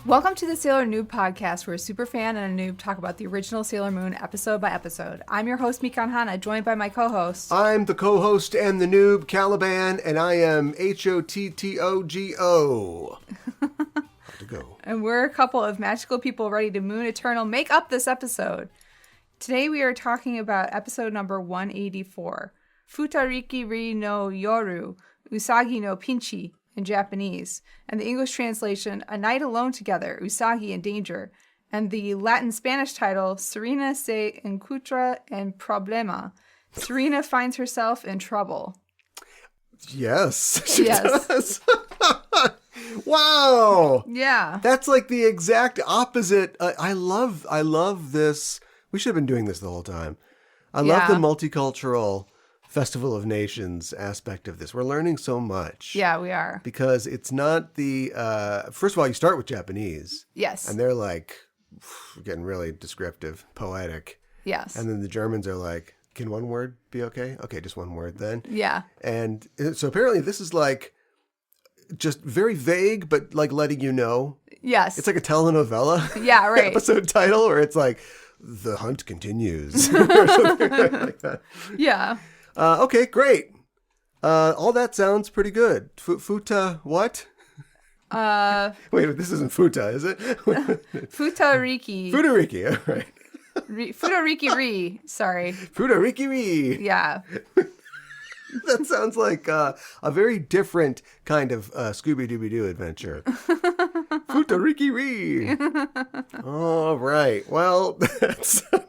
Welcome to the Sailor Noob podcast, where a superfan and a noob talk about the original Sailor Moon episode by episode. I'm your host, Mikan Hana, joined by my co-host. I'm the co-host and the noob, Caliban, and I am Hottogo. To go. And we're a couple of magical people ready to Moon Eternal make up this episode. Today we are talking about episode number 184, Futariki ri no Yoru, Usagi no Pinchi, in Japanese, and the English translation, A Night Alone Together, Usagi in Danger, and the Latin-Spanish title, Serena se encuentra en problema. Serena finds herself in trouble. Yes, she does. Wow. Yeah. That's like the exact opposite. I love this. We should have been doing this the whole time. I love the multicultural Festival of Nations aspect of this. We're learning so much. Yeah, we are. Because it's not the, first of all, you start with Japanese. Yes. And they're like, getting really descriptive, poetic. Yes. And then the Germans are like, can one word be okay? Okay, just one word then. Yeah. And so apparently this is like, just very vague, but like letting you know. Yes. It's like a telenovela. Yeah, right. Episode title, or it's like, The Hunt Continues. Or something like that. Yeah. Okay, great. All that sounds pretty good. Futa what? Wait, this isn't Futa, is it? Futariki. Futariki, all right. Futariki Ri. Sorry. Futariki Ri. Yeah. That sounds like a very different kind of Scooby-Dooby-Doo adventure. Futariki Ri. All right. Well,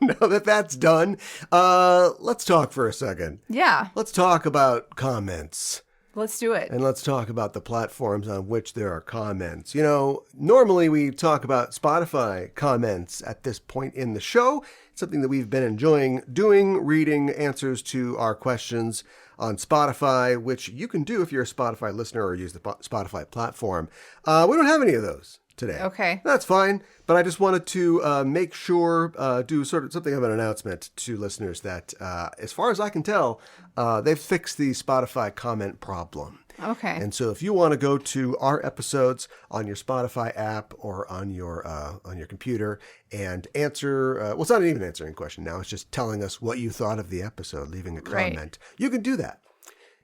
now that that's done, let's talk for a second. Yeah. Let's talk about comments. Let's do it. And let's talk about the platforms on which there are comments. You know, normally we talk about Spotify comments at this point in the show. It's something that we've been enjoying doing, reading answers to our questions on Spotify, which you can do if you're a Spotify listener or use the Spotify platform. We don't have any of those today. Okay. That's fine. But I just wanted to make sure, do sort of something of an announcement to listeners that, as far as I can tell, they've fixed the Spotify comment problem. Okay. And so if you want to go to our episodes on your Spotify app or on your computer and answer, well, it's not even answering a question now. It's just telling us what you thought of the episode, leaving a comment. Right. You can do that.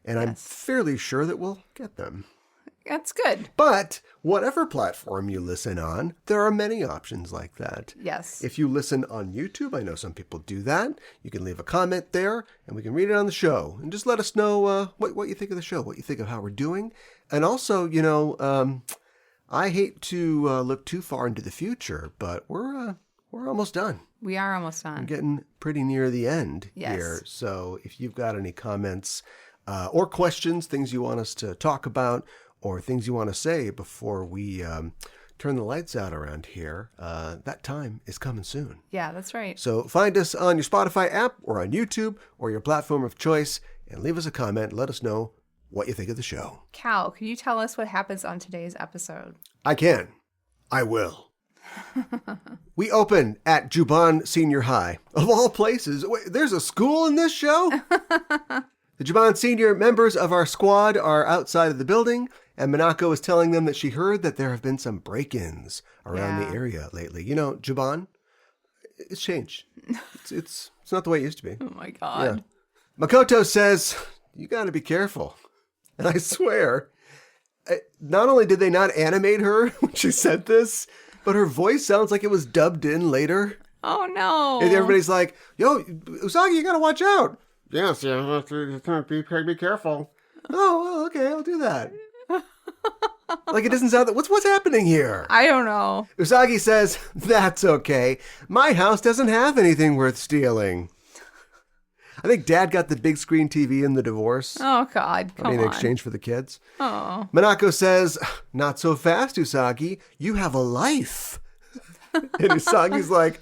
And I'm fairly sure that we'll get them. That's good. But whatever platform you listen on, there are many options like that. Yes. If you listen on YouTube, I know some people do that. You can leave a comment there, and we can read it on the show. And just let us know what you think of the show, what you think of how we're doing. And also, you know, I hate to look too far into the future, but we're almost done. We are almost done. We're getting pretty near the end here. So if you've got any comments or questions, things you want us to talk about, or things you want to say before we turn the lights out around here, that time is coming soon. Yeah, that's right. So find us on your Spotify app or on YouTube or your platform of choice and leave us a comment. Let us know what you think of the show. Cal, can you tell us what happens on today's episode? I can. I will. We open at Juban Senior High. Of all places. Wait, there's a school in this show? The Juban Senior members of our squad are outside of the building, and Minako is telling them that she heard that there have been some break-ins around the area lately. You know, Juban, it's changed. It's not the way it used to be. Oh my God. Yeah. Makoto says, you got to be careful. And I swear, not only did they not animate her when she said this, but her voice sounds like it was dubbed in later. Oh no. And everybody's like, yo, Usagi, you got to watch out. Yes, yeah, be careful. Oh, well, okay, I'll do that. Like, it doesn't sound that. What's happening here? I don't know. Usagi says, that's okay. My house doesn't have anything worth stealing. I think Dad got the big screen TV in the divorce. Oh, God, come on. In exchange for the kids. Oh. Minako says, not so fast, Usagi. You have a life. And Usagi's like,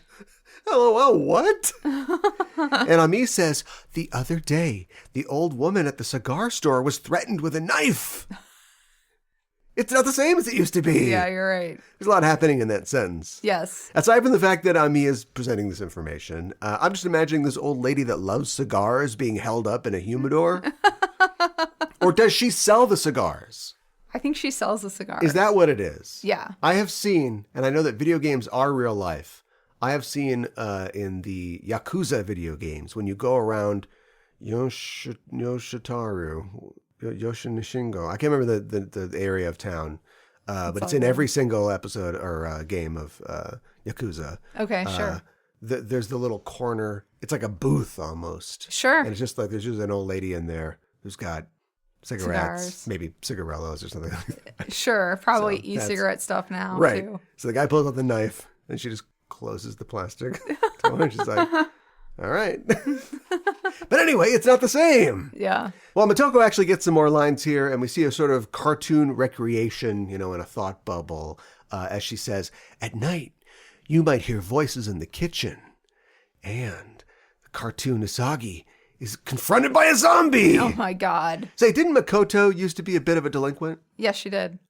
LOL, what? And Ami says, the other day, the old woman at the cigar store was threatened with a knife. It's not the same as it used to be. Yeah, you're right. There's a lot happening in that sentence. Yes. Aside from the fact that Ami is presenting this information, I'm just imagining this old lady that loves cigars being held up in a humidor. Or does she sell the cigars? I think she sells the cigars. Is that what it is? Yeah. I have seen, and I know that video games are real life. I have seen in the Yakuza video games, when you go around Yoshintaru, Yoshinishingo. I can't remember the area of town, but it's in every single episode or game of Yakuza. Okay, sure. There's the little corner. It's like a booth almost. Sure. And it's just like there's just an old lady in there who's got cigarettes, maybe cigarellos or something like that. Sure, probably e-cigarette stuff now, right. too. So the guy pulls out the knife, and she just closes the plastic door, and she's like, all right. But anyway, it's not the same. Yeah. Well, Motoko actually gets some more lines here, and we see a sort of cartoon recreation, in a thought bubble, as she says, at night, you might hear voices in the kitchen, and the cartoon Usagi is confronted by a zombie. Oh my God. Say, didn't Makoto used to be a bit of a delinquent? Yes, she did.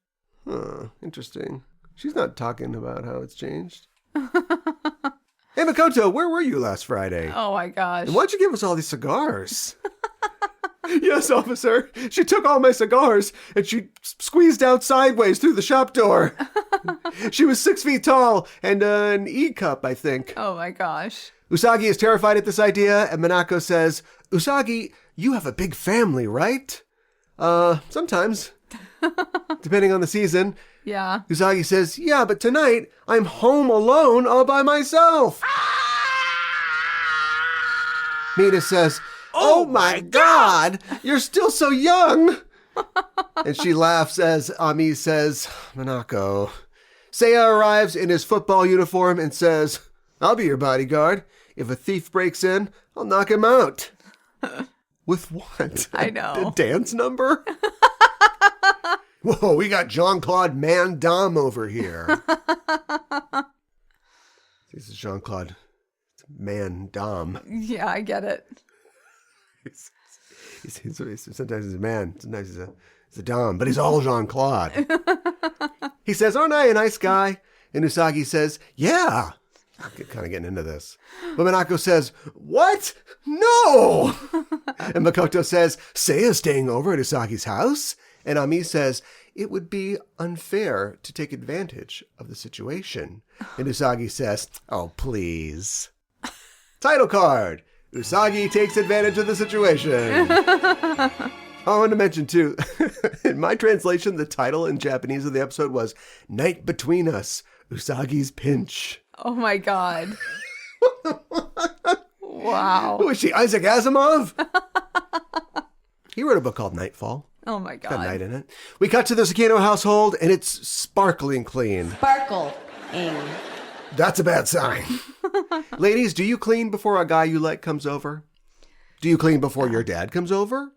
Huh, interesting. She's not talking about how it's changed. Hey, Makoto, where were you last Friday? Oh my gosh. And why'd you give us all these cigars? Yes, officer. She took all my cigars and she squeezed out sideways through the shop door. She was 6 feet tall and an E-cup, I think. Oh my gosh. Usagi is terrified at this idea, and Minako says, Usagi, you have a big family, right? Sometimes. Depending on the season. Yeah. Usagi says, yeah, but tonight I'm home alone all by myself. Mina says, oh my God, you're still so young. And she laughs as Ami says, Minako. Seiya arrives in his football uniform and says, I'll be your bodyguard. If a thief breaks in, I'll knock him out. With what? I know. A dance number? Whoa, we got Jean-Claude Man Dame over here. This is Jean-Claude Man Dame. Yeah, I get it. Sometimes he's a man, sometimes he's a Dame, but he's all Jean-Claude. He says, aren't I a nice guy? And Usagi says, yeah. I'm kind of getting into this. But Minako says, what? No! And Makoto says, Seiya's staying over at Usagi's house. And Ami says, it would be unfair to take advantage of the situation. And Usagi says, oh, please. Title card. Usagi takes advantage of the situation. I wanted to mention, too, in my translation, the title in Japanese of the episode was Night Between Us, Usagi's Pinch. Oh my God. Wow. Who is she, Isaac Asimov? He wrote a book called Nightfall. Oh my God. Got night in it. We cut to the Sakino household, and it's sparkling clean. Sparkling. That's a bad sign. Ladies, do you clean before a guy you like comes over? Do you clean before your dad comes over?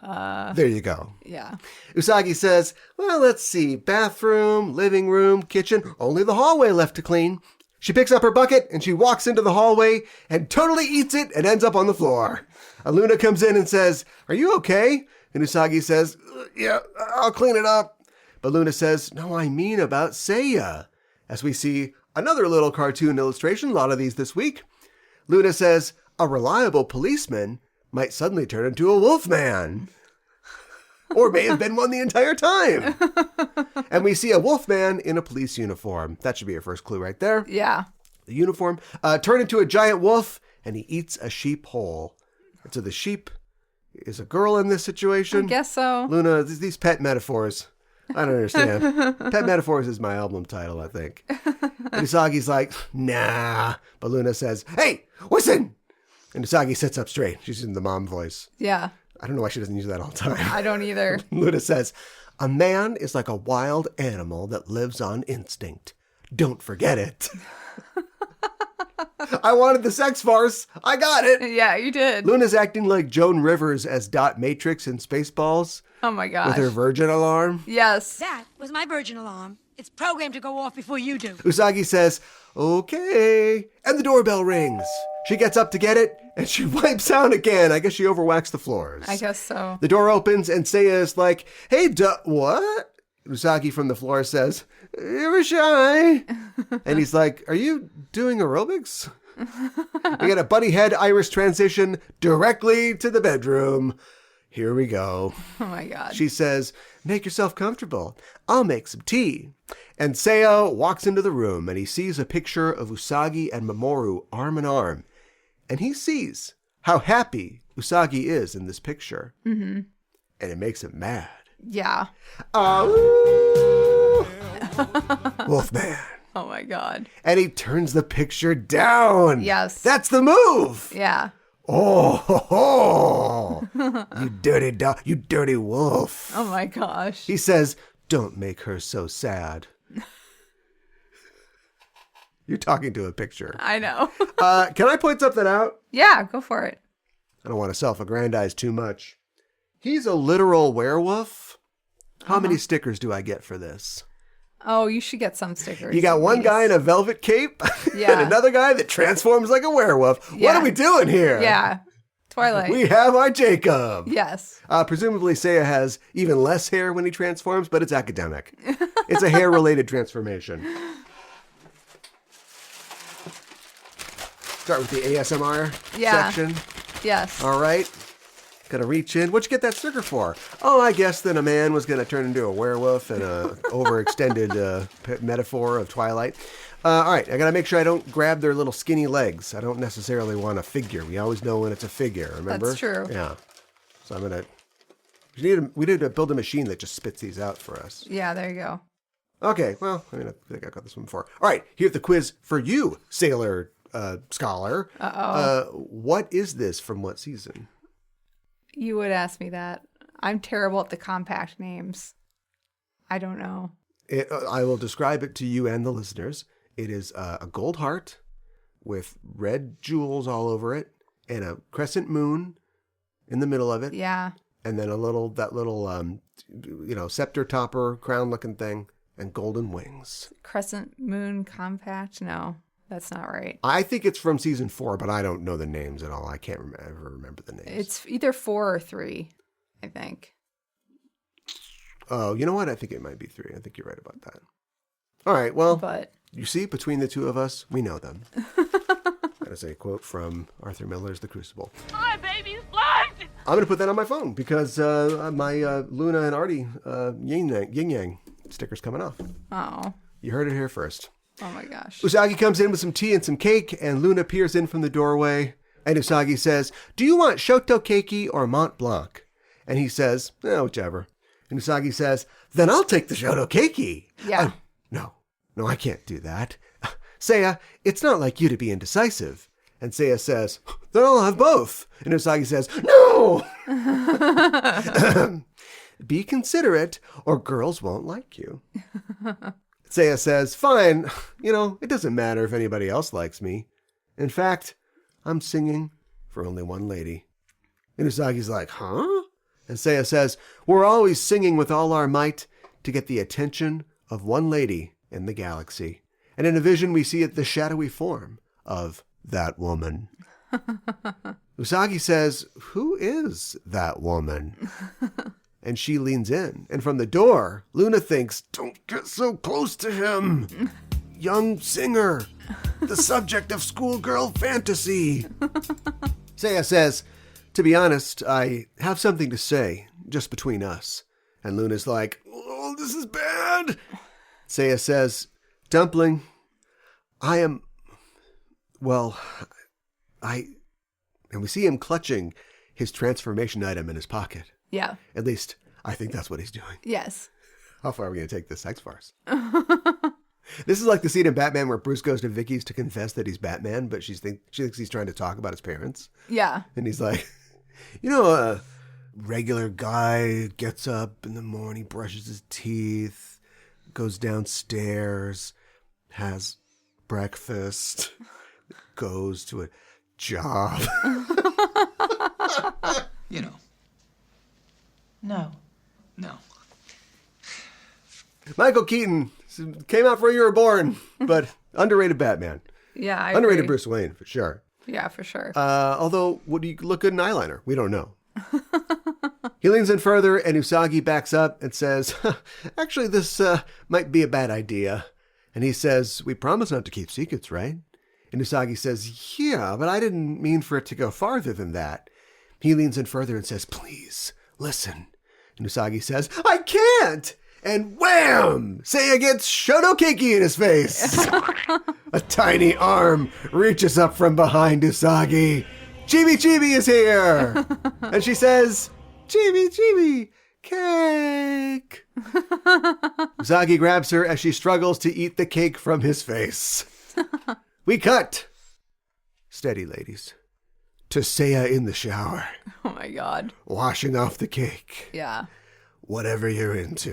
There you go. Yeah. Usagi says, well, let's see. Bathroom, living room, kitchen, only the hallway left to clean. She picks up her bucket and she walks into the hallway and totally eats it and ends up on the floor. Aluna comes in and says, are you okay? And Usagi says, yeah, I'll clean it up. But Luna says, no, I mean about Seiya. As we see another little cartoon illustration, a lot of these this week. Luna says, a reliable policeman might suddenly turn into a wolf man. Or may have been one the entire time. And we see a wolf man in a police uniform. That should be your first clue right there. Yeah. The uniform. Turn into a giant wolf, and he eats a sheep whole. And so the sheep is a girl in this situation. I guess so. Luna, these pet metaphors, I don't understand. Pet Metaphors is my album title, I think. And Usagi's like, nah. But Luna says, hey, listen. And Usagi sits up straight. She's in the mom voice. Yeah. I don't know why she doesn't use that all the time. I don't either. Luna says, a man is like a wild animal that lives on instinct. Don't forget it. I wanted the sex farce. I got it. Yeah, you did. Luna's acting like Joan Rivers as Dot Matrix in Spaceballs. Oh my gosh. With her virgin alarm. Yes. That was my virgin alarm. It's programmed to go off before you do. Usagi says, okay. And the doorbell rings. She gets up to get it, and she wipes out again. I guess she overwaxed the floors. I guess so. The door opens, and Seiya is like, hey, what? Usagi from the floor says, you're shy. And he's like, are you doing aerobics? We get a bunny head Irish transition directly to the bedroom. Here we go. Oh my god. She says, make yourself comfortable. I'll make some tea. And Seiya walks into the room and he sees a picture of Usagi and Mamoru arm in arm. And he sees how happy Usagi is in this picture. Mm-hmm. And it makes him mad. Yeah. Wolfman. Oh my god. And he turns the picture down. Yes. That's the move. Yeah. Oh, ho, ho. You dirty dog, you dirty wolf. Oh my gosh. He says, don't make her so sad. You're talking to a picture. I know. Can I point something out? Yeah, go for it. I don't want to self-aggrandize too much. He's a literal werewolf. How many stickers do I get for this? Oh, you should get some stickers. You got one guy in a velvet cape Yeah. and another guy that transforms like a werewolf. Yeah. What are we doing here? Yeah. Twilight. We have our Jacob. Yes. Presumably Seiya has even less hair when he transforms, but it's academic. It's a hair-related transformation. Start with the ASMR section. Yes. All right. Gotta reach in. What'd you get that sticker for? Oh, I guess then a man was gonna turn into a werewolf in a overextended metaphor of Twilight. All right, I gotta make sure I don't grab their little skinny legs. I don't necessarily want a figure. We always know when it's a figure, remember? That's true. Yeah. So I'm gonna... We need to build a machine that just spits these out for us. Yeah, there you go. Okay, well, I think I got this one before. All right, here's the quiz for you, Sailor Scholar. What is this from what season? You would ask me that. I'm terrible at the compact names. I don't know. I will describe it to you and the listeners. It is a gold heart with red jewels all over it and a crescent moon in the middle of it. Yeah. And then that little scepter topper crown looking thing and golden wings. Crescent moon compact? No, that's not right. I think it's from season 4, but I don't know the names at all. I can't ever remember the names. It's either 4 or 3, I think. Oh, you know what? I think it might be 3. I think you're right about that. All right, well, But you see, between the two of us, we know them. That is a quote from Arthur Miller's The Crucible. My baby's blind! I'm going to put that on my phone because my Luna and Artie yin-yang sticker's coming off. oh You heard it here first. my gosh. Usagi comes in with some tea and some cake, and Luna peers in from the doorway. And Usagi says, do you want Shoto Keiki or Mont Blanc? And he says, whichever. And Usagi says, then I'll take the Shoto Keiki. Yeah. No, I can't do that. Seiya, it's not like you to be indecisive. And Seiya says, then I'll have both. And Usagi says, no! Be considerate or girls won't like you. Seiya says, fine, it doesn't matter if anybody else likes me. In fact, I'm singing for only one lady. And Usagi's like, huh? And Seiya says, we're always singing with all our might to get the attention of one lady in the galaxy. And in a vision, we see it the shadowy form of that woman. Usagi says, who is that woman? And she leans in. And from the door, Luna thinks, don't get so close to him. Young singer, the subject of schoolgirl fantasy. Seiya says, to be honest, I have something to say, just between us. And Luna's like, oh, this is bad. Seiya says, Dumpling, and we see him clutching his transformation item in his pocket. Yeah. At least, I think that's what he's doing. Yes. How far are we going to take this sex farce? This is like the scene in Batman where Bruce goes to Vicky's to confess that he's Batman, but she thinks he's trying to talk about his parents. Yeah. And he's like, a regular guy gets up in the morning, brushes his teeth, goes downstairs, has breakfast, goes to a job. No. Michael Keaton came out before you were born, but underrated Batman. Yeah, I Underrated agree. Bruce Wayne, for sure. Yeah, for sure. Although, would he look good in eyeliner? We don't know. He leans in further, and Usagi backs up and says, actually, this might be a bad idea. And he says, we promise not to keep secrets, right? And Usagi says, yeah, but I didn't mean for it to go farther than that. He leans in further and says, please, listen. And Usagi says, I can't! And wham! Seiya gets Shonokeki in his face. A tiny arm reaches up from behind Usagi. Chibi Chibi is here! And she says, Chibi Chibi, cake! Usagi grabs her as she struggles to eat the cake from his face. We cut. Steady, ladies. To Seiya in the shower. Oh my god. Washing off the cake. Yeah. Whatever you're into.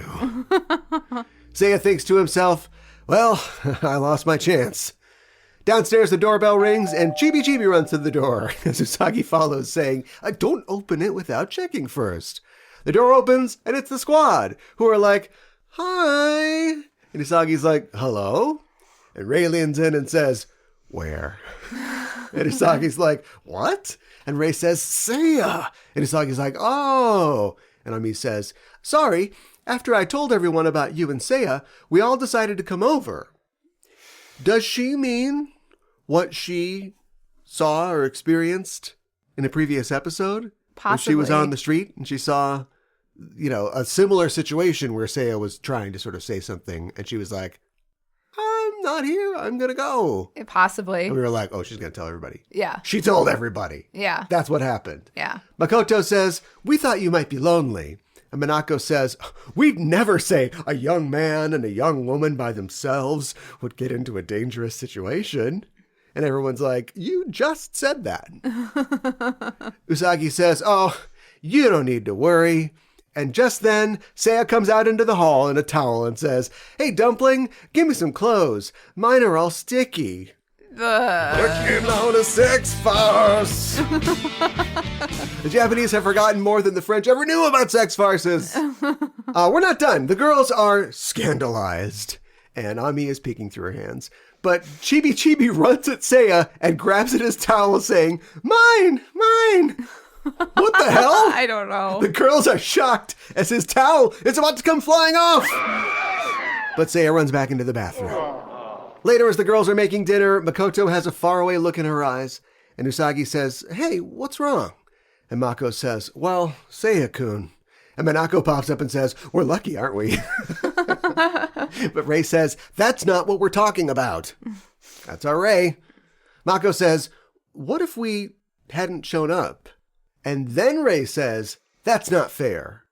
Seiya thinks to himself, well, I lost my chance. Downstairs, the doorbell rings, and Chibi Chibi runs to the door, as Usagi follows, saying, don't open it without checking first. The door opens, and it's the squad, who are like, hi. And Usagi's like, hello? And Rei leans in and says, where? And Usagi's like, what? And Rei says, Seiya. And Usagi's like, oh. And Ami says, sorry, after I told everyone about you and Seiya, we all decided to come over. Does she mean what she saw or experienced in a previous episode? Possibly. When she was on the street and she saw, a similar situation where Seiya was trying to sort of say something and she was like, I'm not here. I'm going to go. Possibly. And we were like, oh, she's going to tell everybody. Yeah. She told everybody. Yeah. That's what happened. Yeah. Makoto says, we thought you might be lonely. And Minako says, we'd never say a young man and a young woman by themselves would get into a dangerous situation. And everyone's like, you just said that. Usagi says, oh, you don't need to worry. And just then, Seiya comes out into the hall in a towel and says, hey, Dumpling, give me some clothes. Mine are all sticky. Working on a sex farce. The Japanese have forgotten more than the French ever knew about sex farces. We're not done. The girls are scandalized. And Ami is peeking through her hands. But Chibi Chibi runs at Seiya and grabs at his towel saying, mine, mine. What the hell? I don't know. The girls are shocked as his towel is about to come flying off. But Seiya runs back into the bathroom. Later, as the girls are making dinner, Makoto has a faraway look in her eyes, and Usagi says, hey, what's wrong? And Mako says, well, Seiya-kun. And Minako pops up and says, we're lucky, aren't we? But Rei says, that's not what we're talking about. That's our Rei. Mako says, what if we hadn't shown up? And then Rei says, that's not fair.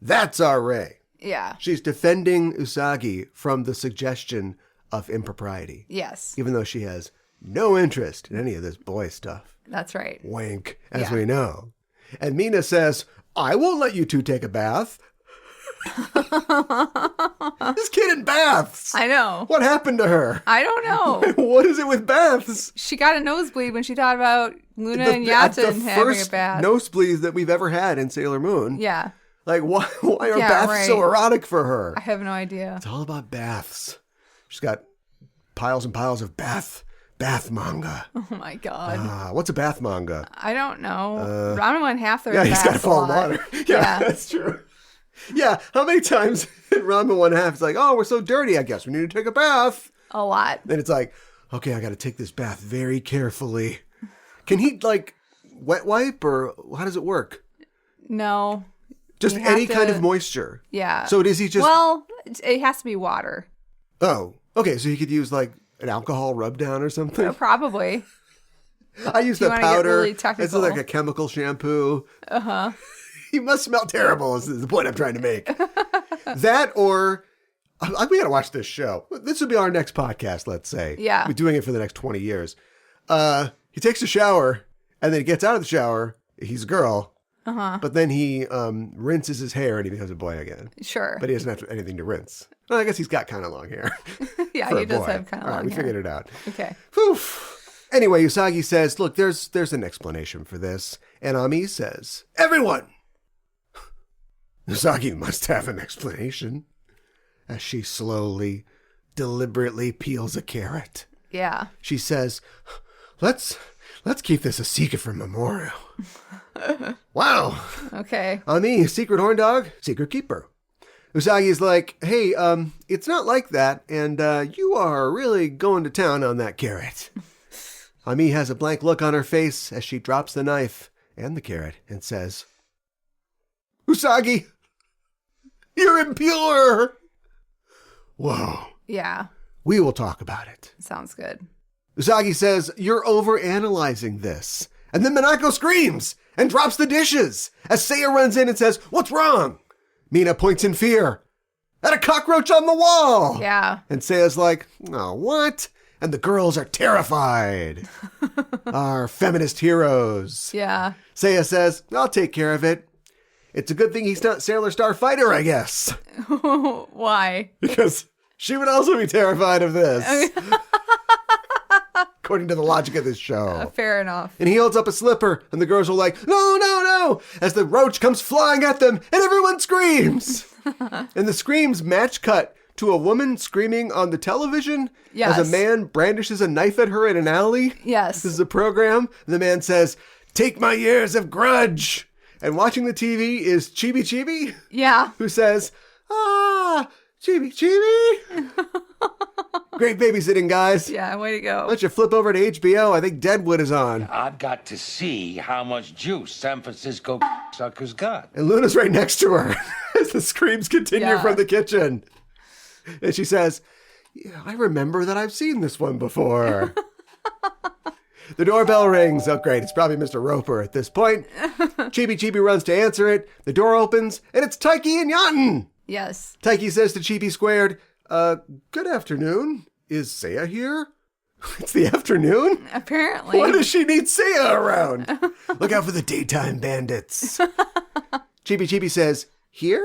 That's our Rei. Yeah. She's defending Usagi from the suggestion of impropriety. Yes. Even though she has no interest in any of this boy stuff. That's right. Wink, as we know. And Mina says, I won't let you two take a bath. This kid in baths. I know. What happened to her? I don't know. What is it with baths? She got a nosebleed when she thought about Luna and Yaten having a bath. Nosebleeds that we've ever had in Sailor Moon. Yeah. Like, why are baths so erotic for her? I have no idea. It's all about baths. She's got piles and piles of bath manga. Oh my god. What's a bath manga? I don't know. Ranma and half their Yeah, he's baths got to fall in a lot. water. Yeah, that's true. Yeah, how many times in Ranma 1/2 it's like, oh, we're so dirty, I guess we need to take a bath. A lot. Then it's like, okay, I got to take this bath very carefully. Can he, like, wet wipe, or how does it work? No. Just any kind of moisture? Yeah. So does he just... Well, it has to be water. Oh, okay, so he could use, like, an alcohol rub down or something? Probably. I use the powder. Really it's like a chemical shampoo. Uh-huh. He must smell terrible is the point I'm trying to make. That or... we got to watch this show. This would be our next podcast, let's say. Yeah. We're doing it for the next 20 years. He takes a shower, and then he gets out of the shower. He's a girl. Uh-huh. But then he rinses his hair, and he becomes a boy again. Sure. But he doesn't have anything to rinse. Well, I guess he's got kind of long hair. Yeah, he does have kind of long hair. We figured it out. Okay. Whew. Anyway, Usagi says, look, there's an explanation for this. And Ami says, everyone! Usagi must have an explanation. As she slowly, deliberately peels a carrot. Yeah. She says, let's keep this a secret for Memorial. Wow. Okay. Ami, secret horn dog, secret keeper. Usagi's like, hey, it's not like that, and you are really going to town on that carrot. Ami has a blank look on her face as she drops the knife and the carrot and says, Usagi, you're impure. Whoa. Yeah. We will talk about it. Sounds good. Usagi says, you're overanalyzing this. And then Minako screams and drops the dishes as Seiya runs in and says, what's wrong? Mina points in fear at a cockroach on the wall. Yeah. And Seiya's like, oh, what? And the girls are terrified. Our feminist heroes. Yeah. Seiya says, I'll take care of it. It's a good thing he's not Sailor Star Fighter, I guess. Why? Because she would also be terrified of this. According to the logic of this show. Fair enough. And he holds up a slipper, and the girls are like, no, no, no, as the roach comes flying at them, and everyone screams. And the screams match cut to a woman screaming on the television Yes. as a man brandishes a knife at her in an alley. Yes. This is a program. The man says, take my years of grudge. And watching the TV is Chibi Chibi, Yeah. who says, Chibi Chibi. Great babysitting, guys. Yeah, way to Why go. don't you flip over to HBO? I think Deadwood is on. I've got to see how much juice San Francisco suckers got. And Luna's right next to her as the screams continue Yeah. from the kitchen. And she says, yeah, I remember that I've seen this one before. The doorbell rings. Oh, great. It's probably Mr. Roper at this point. Chibi Chibi runs to answer it. The door opens, and it's Taiki and Yaten. Yes. Taiki says to Chibi Squared, good afternoon. Is Seiya here? It's the afternoon? Apparently. Why does she need Seiya around? Look out for the daytime bandits. Chibi Chibi says, here?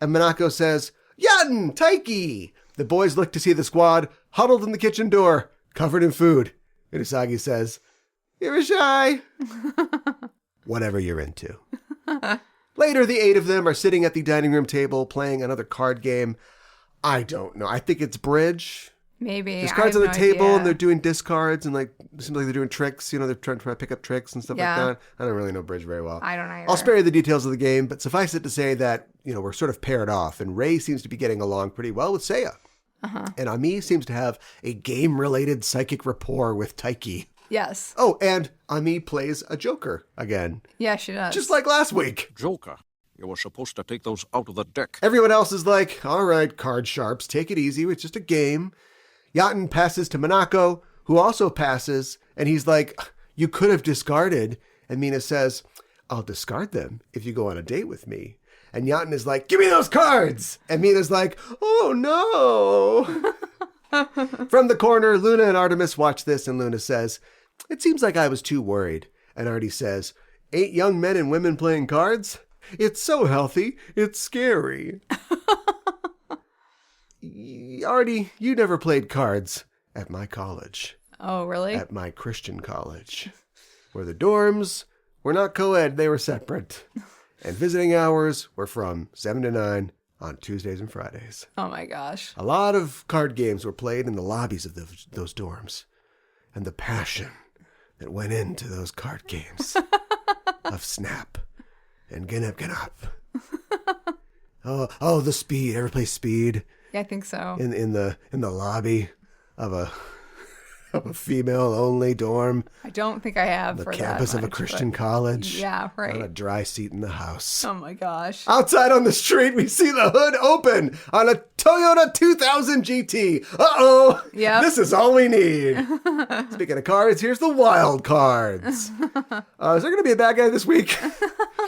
And Minako says, Yaten, Taiki. The boys look to see the squad huddled in the kitchen door, covered in food. And Usagi says, you're shy. Whatever you're into. Later, the 8 of them are sitting at the dining room table playing another card game. I don't know. I think it's bridge. Maybe. There's I cards on have the no table idea. and they're doing discards and it seems like they're doing tricks. You know, they're trying to pick up tricks and stuff Yeah. like that. I don't really know bridge very well. I don't either. I'll spare you the details of the game, but suffice it to say that, we're sort of paired off and Rei seems to be getting along pretty well with Seiya. Uh-huh. And Ami seems to have a game-related psychic rapport with Taiki. Yes. Oh, and Ami plays a Joker again. Yeah, she does. Just like last week. Joker, you were supposed to take those out of the deck. Everyone else is like, all right, card sharps, take it easy. It's just a game. Yaten passes to Minako, who also passes. And he's like, you could have discarded. And Mina says, I'll discard them if you go on a date with me. And Yaten is like, give me those cards. And Mina's like, oh no. From the corner, Luna and Artemis watch this. And Luna says, it seems like I was too worried. And Artie says, 8 young men and women playing cards? It's so healthy, it's scary. Artie, you never played cards at my college. Oh, really? At my Christian college. Where the dorms were not co-ed, they were separate. And visiting hours were from 7 to 9 on Tuesdays and Fridays. Oh my gosh. A lot of card games were played in the lobbies of those dorms. And the passion that went into those card games of Snap and Get Up. Oh, the Speed. Ever play Speed? Yeah, I think so. In the lobby of a female-only dorm. I don't think I have. The for campus that of a much, Christian but- college. Yeah, right. On a dry seat in the house. Oh my gosh. Outside on the street, we see the hood open on a Toyota 2000 GT. Uh-oh. Yep. This is all we need. Speaking of cards, here's the wild cards. Is there going to be a bad guy this week?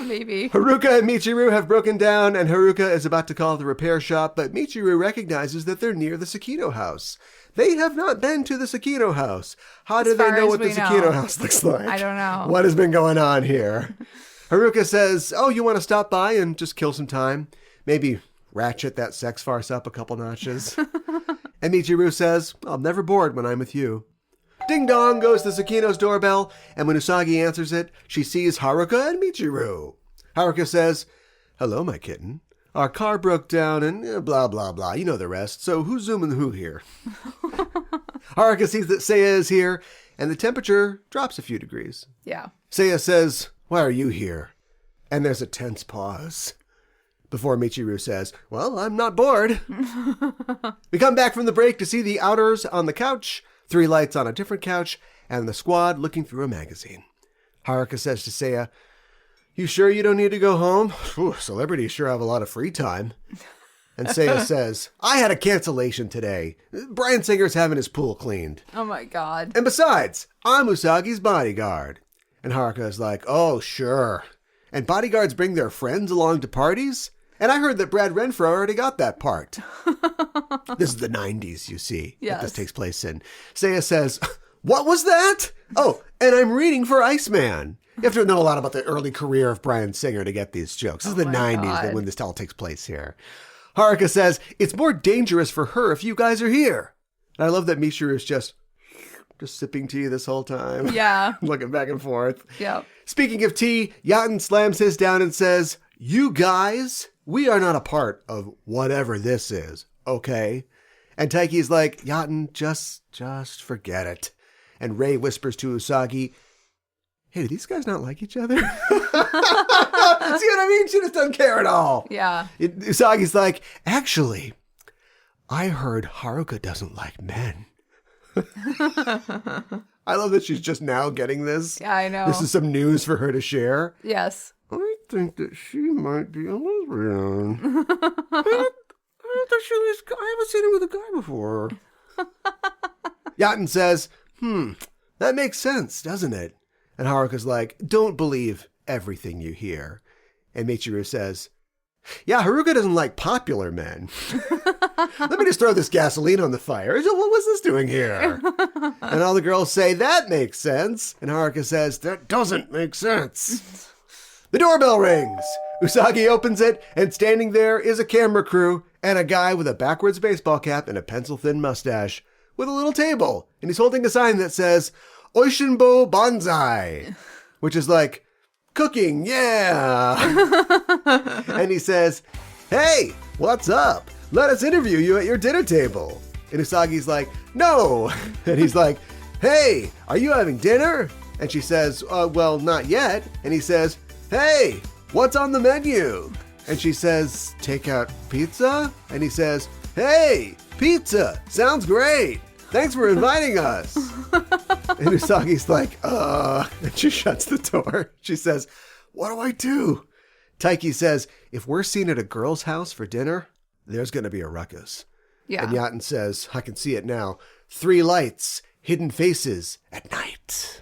Maybe. Haruka and Michiru have broken down, and Haruka is about to call the repair shop, but Michiru recognizes that they're near the Sakino house. They have not been to the Sakino house. How do they far know as what the we know. Sakino house looks like? I don't know. What has been going on here? Haruka says, oh, you want to stop by and just kill some time? Maybe ratchet that sex farce up a couple notches. And Michiru says, I'm never bored when I'm with you. Ding dong goes the Sakino's doorbell, and when Usagi answers it, she sees Haruka and Michiru. Haruka says, hello, my kitten. Our car broke down and blah, blah, blah. You know the rest. So who's zooming who here? Haruka sees that Seiya is here, and the temperature drops a few degrees. Yeah. Seiya says, why are you here? And there's a tense pause. Before Michiru says, well, I'm not bored. We come back from the break to see the outers on the couch, 3 lights on a different couch, and the squad looking through a magazine. Haruka says to Seiya, You sure you don't need to go home? Whew, celebrities sure have a lot of free time. And Seiya says, I had a cancellation today. Bryan Singer's having his pool cleaned. Oh my god. And besides, I'm Usagi's bodyguard. And Haruka's like, oh, sure. And bodyguards bring their friends along to parties? And I heard that Brad Renfro already got that part. This is the 90s, you see. Yes. That this takes place in. Seiya says, what was that? Oh, and I'm reading for Iceman. You have to know a lot about the early career of Bryan Singer to get these jokes. This is the 90s when this all takes place here. Haruka says, it's more dangerous for her if you guys are here. And I love that Michiru is just sipping tea this whole time. Yeah. Looking back and forth. Yep. Speaking of tea, Yaten slams his down and says, you guys, we are not a part of whatever this is, okay? And Taiki's like, Yaten, just forget it. And Rei whispers to Usagi, hey, do these guys not like each other? See what I mean? She just doesn't care at all. Yeah. Usagi's like, actually, I heard Haruka doesn't like men. I love that she's just now getting this. Yeah, I know. This is some news for her to share. Yes. I think that she might be a lesbian. I haven't seen her with a guy before. Yaten says, that makes sense, doesn't it? And Haruka's like, don't believe everything you hear. And Michiru says, yeah, Haruka doesn't like popular men. Let me just throw this gasoline on the fire. What was this doing here? And all the girls say, that makes sense. And Haruka says, that doesn't make sense. The doorbell rings. Usagi opens it, and standing there is a camera crew and a guy with a backwards baseball cap and a pencil-thin mustache with a little table. And he's holding a sign that says, Oishinbo Banzai, which is like, cooking, yeah. And he says, hey, what's up? Let us interview you at your dinner table. And Usagi's like, no. And he's like, hey, are you having dinner? And she says, well, not yet. And he says, hey, what's on the menu? And she says, takeout pizza? And he says, hey, pizza, sounds great. Thanks for inviting us. And Usagi's like, and she shuts the door. She says, what do I do? Taiki says, if we're seen at a girl's house for dinner, there's going to be a ruckus. Yeah. And Yaten says, I can see it now. 3 lights, hidden faces at night.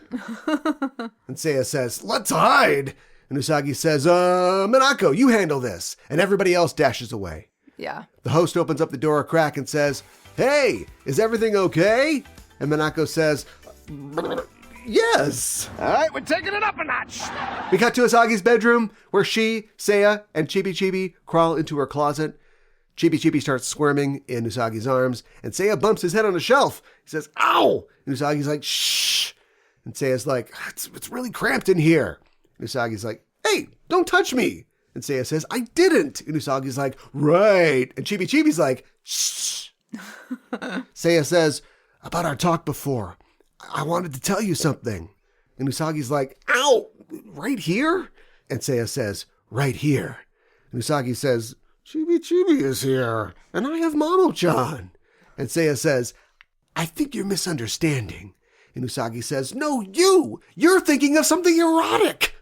And Seiya says, let's hide. And Usagi says, Minako, you handle this. And everybody else dashes away. Yeah. The host opens up the door a crack and says, hey, is everything okay? And Minako says, yes. All right, we're taking it up a notch. We cut to Usagi's bedroom where she, Seiya, and Chibi Chibi crawl into her closet. Chibi Chibi starts squirming in Usagi's arms, and Seiya bumps his head on a shelf. He says, ow! And Usagi's like, shh. And Seiya's like, it's really cramped in here. And Usagi's like, hey, don't touch me. And Seiya says, I didn't. And Usagi's like, right. And Chibi Chibi's like, shh. Seiya says, about our talk before, I wanted to tell you something. And Usagi's like, ow, right here? And Seiya says, right here. And Usagi says, Chibi Chibi is here, and I have Momo-chan. And Seiya says, I think you're misunderstanding. And Usagi says, no, you're thinking of something erotic.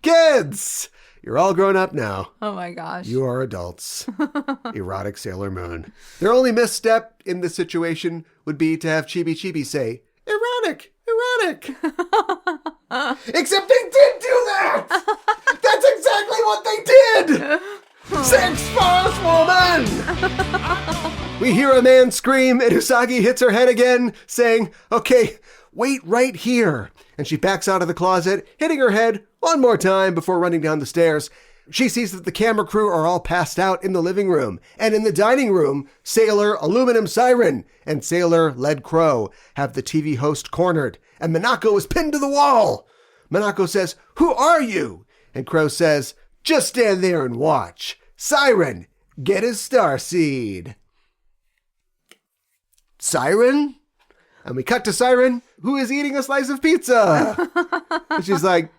Kids, you're all grown up now. Oh my gosh. You are adults. Erotic Sailor Moon. Their only misstep in this situation would be to have Chibi Chibi say, erotic. Except they did do that! That's exactly what they did! Sex Force Woman! We hear a man scream and Usagi hits her head again, saying, okay, wait right here. And she backs out of the closet, hitting her head one more time before running down the stairs. She sees that the camera crew are all passed out in the living room. And in the dining room, Sailor Aluminum Siren and Sailor Lead Crow have the TV host cornered. And Minako is pinned to the wall. Minako says, who are you? And Crow says, just stand there and watch. Siren, get his starseed. Siren? And we cut to Siren, who is eating a slice of pizza. And she's like,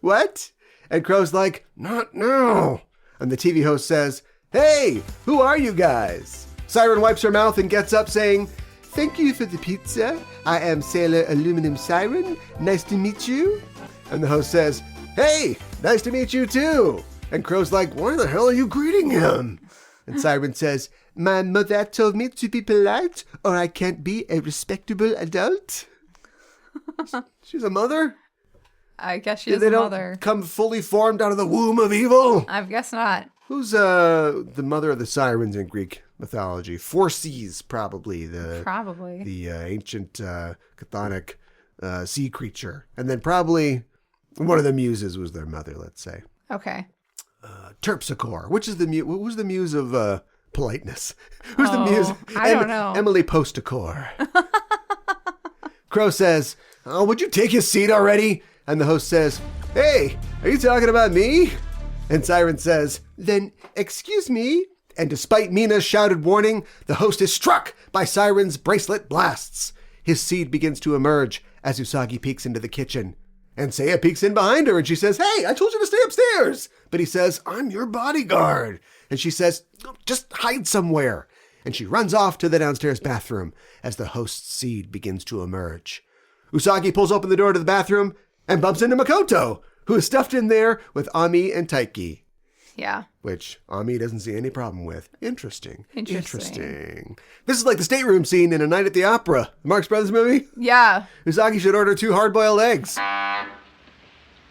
what? And Crow's like, not now. And the TV host says, hey, who are you guys? Siren wipes her mouth and gets up saying, thank you for the pizza. I am Sailor Aluminum Siren. Nice to meet you. And the host says, Hey, nice to meet you too. And Crow's like, why the hell are you greeting him? And Siren says, my mother told me to be polite or I can't be a respectable adult. She's a mother? I guess she is they a don't mother. come fully formed out of the womb of evil? I guess not. Who's the mother of the sirens in Greek mythology? Phorcys, probably. Probably. The ancient chthonic sea creature. And then probably one of the muses was their mother, let's say. Okay. Terpsichore, which is who's the muse of politeness? Who's the muse? I don't know. Emilypostichore. Crow says, oh, would you take his seat already? And the host says, hey, are you talking about me? And Siren says, then excuse me. And despite Mina's shouted warning, the host is struck by Siren's bracelet blasts. His seed begins to emerge as Usagi peeks into the kitchen. And Seiya peeks in behind her and she says, hey, I told you to stay upstairs. But he says, I'm your bodyguard. And she says, just hide somewhere. And she runs off to the downstairs bathroom as the host's seed begins to emerge. Usagi pulls open the door to the bathroom and bumps into Makoto, who is stuffed in there with Ami and Taiki. Yeah. Which Ami doesn't see any problem with. Interesting. Interesting. This is like the stateroom scene in A Night at the Opera, the Marx Brothers movie. Yeah. Usagi should order 2 hard-boiled eggs.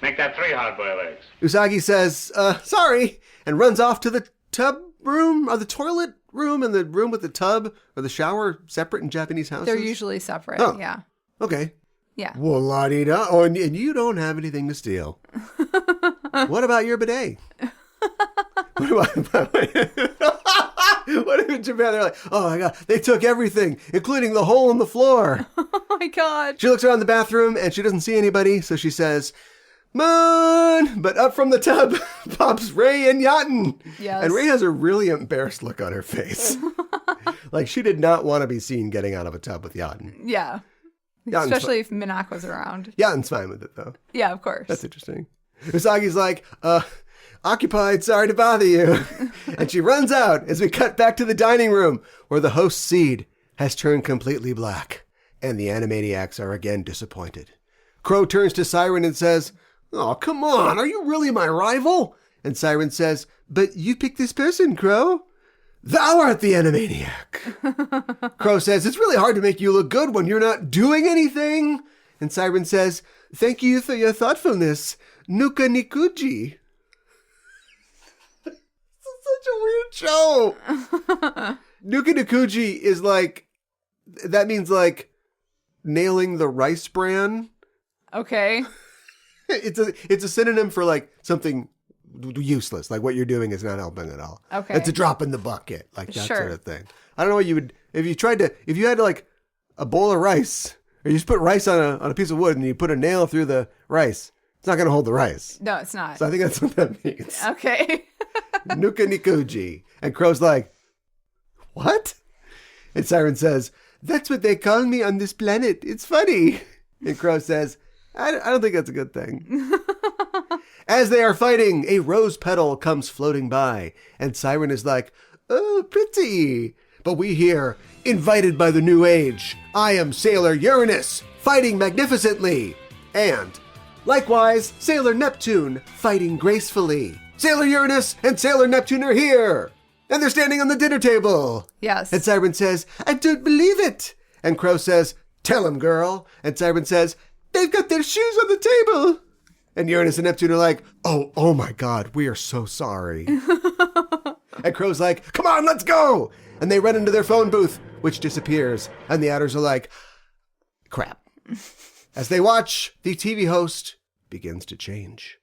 Make that 3 hard-boiled eggs. Usagi says, sorry, and runs off to the tub room, or the toilet room, and the room with the tub, or the shower, separate in Japanese houses? They're usually separate, Oh. yeah. Okay. Yeah. Well, la-di-da. Oh, and you don't have anything to steal. What about your bidet? What if in Japan they're like, oh my God, they took everything, including the hole in the floor. Oh my God. She looks around the bathroom and she doesn't see anybody, so she says, Moon! But up from the tub pops Ray and Yaten. Yes. And Ray has a really embarrassed look on her face. Like she did not want to be seen getting out of a tub with Yaten. Yeah. Yaten's Especially if Minako's around. Yaten's fine with it, though. Yeah, of course. That's interesting. Usagi's like, occupied, sorry to bother you. And she runs out as we cut back to the dining room where the host's seed has turned completely black and the Animaniacs are again disappointed. Crow turns to Siren and says, oh, come on, are you really my rival? And Siren says, but you picked this person, Crow. Thou art the Animaniac. Crow says, it's really hard to make you look good when you're not doing anything. And Siren says, thank you for your thoughtfulness, Nuka ni kuji. This is such a weird show. Nuka ni kuji is like, that means like nailing the rice bran. Okay. It's a synonym for like something useless, like what you're doing is not helping at all. Okay. It's a drop in the bucket, like that Sure. sort of thing. I don't know what you would, if you had like a bowl of rice, or you just put rice on a piece of wood and you put a nail through the rice, it's not going to hold the rice. No, it's not. So I think that's what that means. Okay. Nuka ni kuji. And Crow's like, what? And Siren says, that's what they call me on this planet. It's funny. And Crow says, I don't think that's a good thing. As they are fighting, a rose petal comes floating by, and Siren is like, oh, pretty. But we hear, invited by the new age, I am Sailor Uranus, fighting magnificently. And, likewise, Sailor Neptune, fighting gracefully. Sailor Uranus and Sailor Neptune are here. And they're standing on the dinner table. Yes. And Siren says, I don't believe it. And Crow says, tell him, girl. And Siren says, they've got their shoes on the table. And Uranus and Neptune are like, oh my God, we are so sorry. And Crow's like, come on, let's go. And they run into their phone booth, which disappears. And the otters are like, crap. As they watch, the TV host begins to change.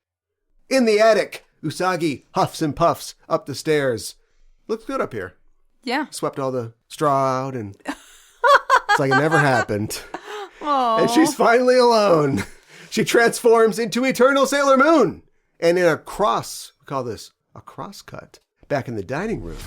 In the attic, Usagi huffs and puffs up the stairs. Looks good up here. Yeah. Swept all the straw out and it's like it never happened. Aww. And she's finally alone. She transforms into Eternal Sailor Moon. And in we call this a crosscut. Back in the dining room,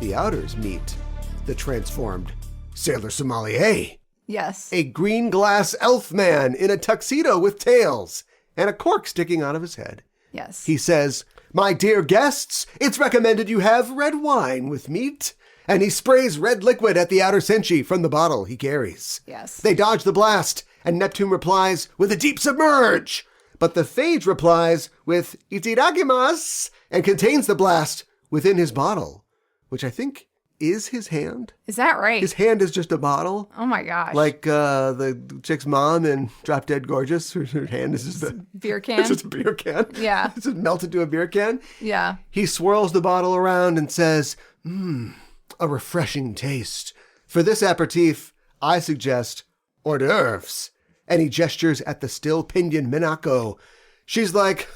the outers meet the transformed Sailor Sommelier. Yes. A green glass elf man in a tuxedo with tails and a cork sticking out of his head. Yes. He says, my dear guests, it's recommended you have red wine with meat. And he sprays red liquid at the outer senshi from the bottle he carries. Yes. They dodge the blast, and Neptune replies with a deep submerge. But the phage replies with "Itadakimasu" and contains the blast within his bottle, which I think is his hand. Is that right? His hand is just a bottle. Oh my gosh. Like the chick's mom in Drop Dead Gorgeous. Her hand is just a beer can. It's just a beer can. Yeah. It's just melted to a beer can. Yeah. He swirls the bottle around and says, a refreshing taste. For this aperitif, I suggest hors d'oeuvres. And he gestures at the still pinioned Minako. She's like,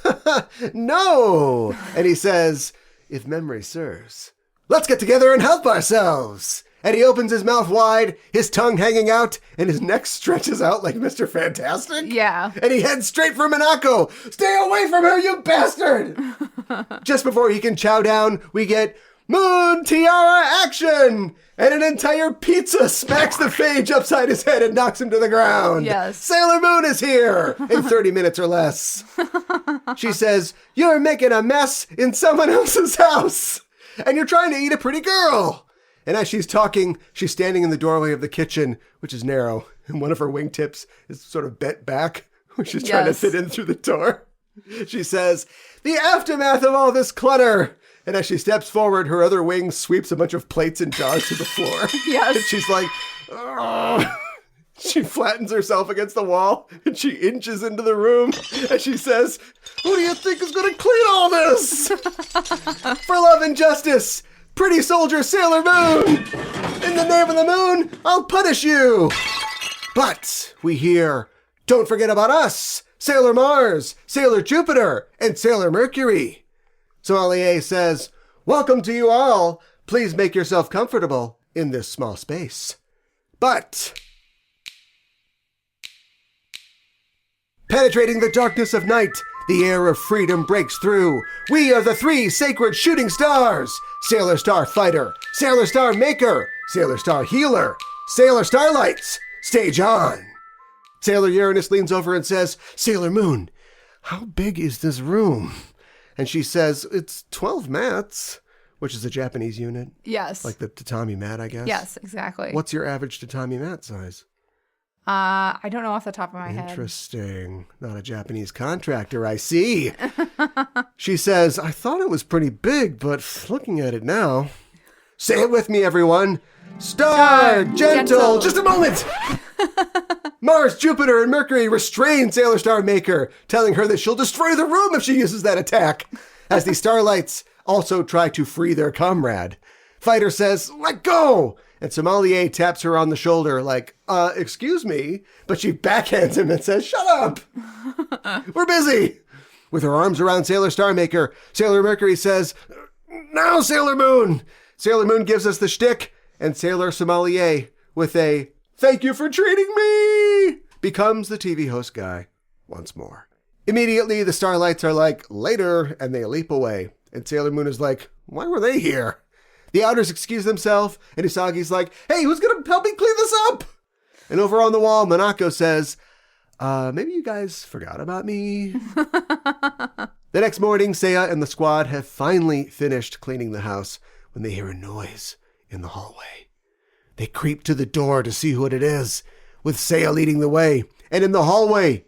no. And he says, if memory serves, let's get together and help ourselves. And he opens his mouth wide, his tongue hanging out, and his neck stretches out like Mr. Fantastic. Yeah. And he heads straight for Minako. Stay away from her, you bastard! Just before he can chow down, we get Moon Tiara action! And an entire pizza smacks the phage upside his head and knocks him to the ground. Yes. Sailor Moon is here in 30 minutes or less. She says, you're making a mess in someone else's house. And you're trying to eat a pretty girl. And as she's talking, she's standing in the doorway of the kitchen, which is narrow. And one of her wingtips is sort of bent back, which is trying to fit in through the door. She says, the aftermath of all this clutter. And as she steps forward, her other wing sweeps a bunch of plates and jars to the floor. Yes. And she's like, ugh. She flattens herself against the wall and she inches into the room and she says, who do you think is going to clean all this? For love and justice, pretty soldier Sailor Moon. In the name of the moon, I'll punish you. But we hear, don't forget about us, Sailor Mars, Sailor Jupiter, and Sailor Mercury. Sommelier says, welcome to you all. Please make yourself comfortable in this small space. But penetrating the darkness of night, the air of freedom breaks through. We are the three sacred shooting stars. Sailor Star Fighter, Sailor Star Maker, Sailor Star Healer, Sailor Starlights. Stage on. Sailor Uranus leans over and says, Sailor Moon, how big is this room? And she says, it's 12 mats, which is a Japanese unit. Yes. Like the tatami mat, I guess. Yes, exactly. What's your average tatami mat size? I don't know off the top of my head. Interesting. Not a Japanese contractor, I see. She says, I thought it was pretty big, but looking at it now. Say it with me, everyone. Star, gentle. Just a moment. Mars, Jupiter, and Mercury restrain Sailor Star Maker, telling her that she'll destroy the room if she uses that attack. As the Starlights also try to free their comrade. Fighter says, let go. And Sommelier taps her on the shoulder like, excuse me. But she backhands him and says, shut up. We're busy. With her arms around Sailor Star Maker, Sailor Mercury says, now, Sailor Moon. Sailor Moon gives us the shtick, and Sailor Sommelier, with a thank you for treating me, becomes the TV host guy once more. Immediately, the Starlights are like, later, and they leap away. And Sailor Moon is like, why were they here? The Outers excuse themselves, and Usagi's like, hey, who's going to help me clean this up? And over on the wall, Minako says, maybe you guys forgot about me? The next morning, Seiya and the squad have finally finished cleaning the house when they hear a noise in the hallway. They creep to the door to see what it is, with Seiya leading the way. And in the hallway,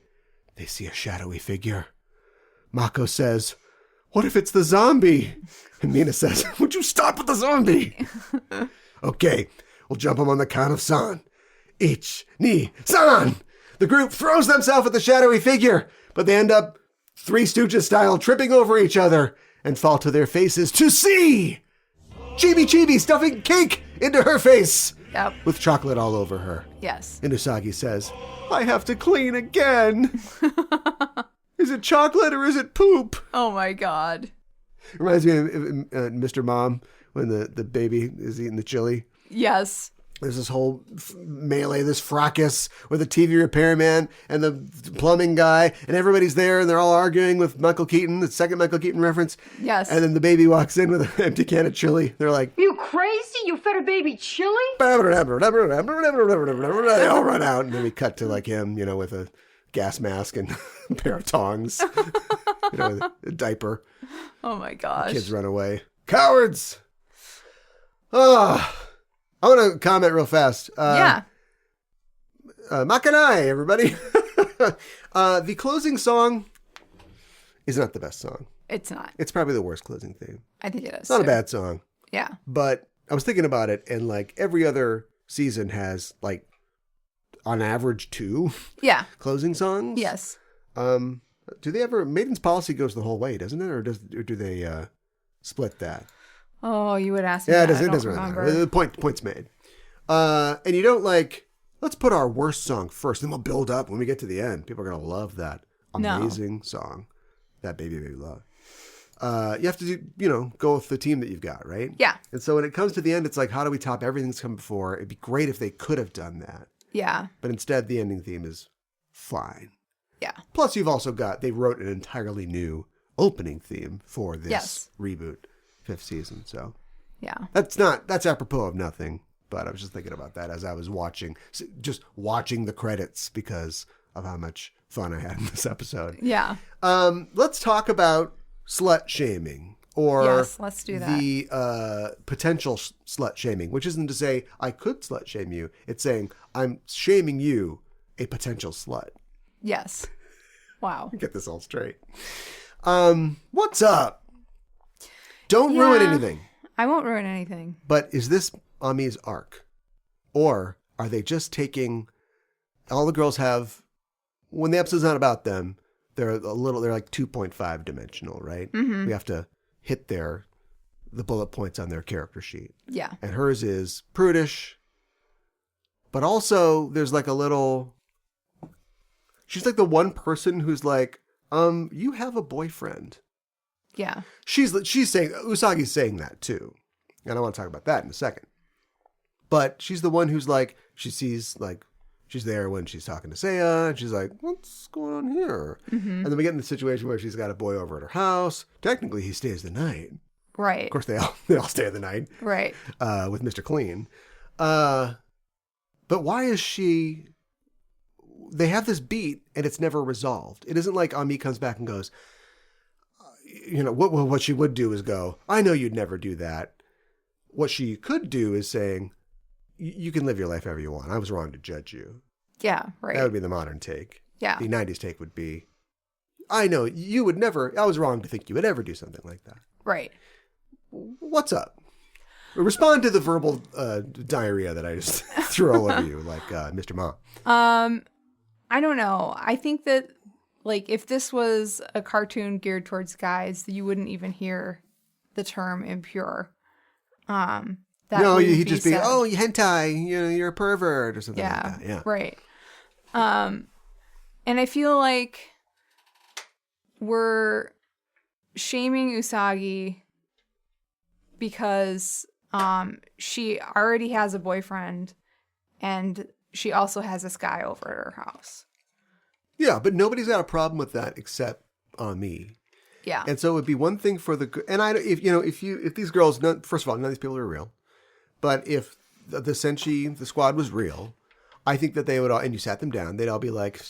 they see a shadowy figure. Mako says, what if it's the zombie? And Mina says, would you stop with the zombie? Okay, we'll jump him on the count of san. Ich, ni, san! The group throws themselves at the shadowy figure, but they end up Three Stooges style tripping over each other and fall to their faces to see Chibi Chibi stuffing cake into her face. Yep. With chocolate all over her. Yes. And Usagi says, I have to clean again. Is it chocolate or is it poop? Oh my God. Reminds me of Mr. Mom when the baby is eating the chili. Yes. There's this whole melee, this fracas with the TV repairman and the plumbing guy, and everybody's there, and they're all arguing with Michael Keaton, the second Michael Keaton reference. Yes. And then the baby walks in with an empty can of chili. They're like, You crazy? You fed a baby chili? they all run out, and then we cut to like him, with a gas mask and a pair of tongs, with a diaper. Oh my gosh. Kids run away. Cowards! I want to comment real fast. Yeah. Makanai, everybody. The closing song is not the best song. It's not. It's probably the worst closing theme. I think it is. It's not a bad song. Yeah. But I was thinking about it, and like every other season has like on average 2 closing songs. Yes. Do they ever? Maiden's Policy goes the whole way, doesn't it? Or do they split that? Oh, you would ask me. Yeah, that. it doesn't really matter. The point's made. And you don't like. Let's put our worst song first, then we'll build up when we get to the end. People are gonna love that amazing song, that Baby Baby Love. You have to go with the team that you've got, right? Yeah. And so when it comes to the end, it's like, how do we top everything that's come before? It'd be great if they could have done that. Yeah. But instead, the ending theme is fine. Yeah. Plus, you've also they wrote an entirely new opening theme for this reboot 5th season. So yeah, that's apropos of nothing. But I was just thinking about that as I was watching the credits because of how much fun I had in this episode. Yeah. Let's talk about slut shaming, or yes, let's do that. The potential slut shaming, which isn't to say I could slut shame you. It's saying I'm shaming you, a potential slut. Yes. Wow. Get this all straight. What's up? Don't ruin anything. I won't ruin anything. But is this Ami's arc? Or are they just taking all the girls have, when the episode's not about them, they're like 2.5 dimensional, right? Mm-hmm. We have to hit the bullet points on their character sheet. Yeah. And hers is prudish, but also there's like a little, she's like the one person who's like, you have a boyfriend. Yeah. She's saying, Usagi's saying that too. And I want to talk about that in a second. But she's the one who's like, she sees like, she's there when she's talking to Seiya, and she's like, what's going on here? Mm-hmm. And then we get in the situation where she's got a boy over at her house. Technically, he stays the night. Right. Of course, they all stay the night. Right. With Mr. Clean. But why is she... They have this beat, and it's never resolved. It isn't like Ami comes back and goes, what she would do is go, I know you'd never do that. What she could do is saying, you can live your life however you want. I was wrong to judge you. Yeah, right. That would be the modern take. Yeah. The 90s take would be, I know you would never, I was wrong to think you would ever do something like that. Right. What's up? Respond to the verbal diarrhea that I just threw all over you, like Mr. Mom. I don't know. I think that, like, if this was a cartoon geared towards guys, you wouldn't even hear the term impure. He'd just be, oh, you hentai, you're a pervert or something like that. Yeah, right. And I feel like we're shaming Usagi because she already has a boyfriend and she also has this guy over at her house. Yeah, but nobody's got a problem with that except me. Yeah. And so it would be one thing for if these girls, first of all, none of these people are real. But if the Senshi, the squad was real, I think that they would all, and you sat them down, they'd all be like,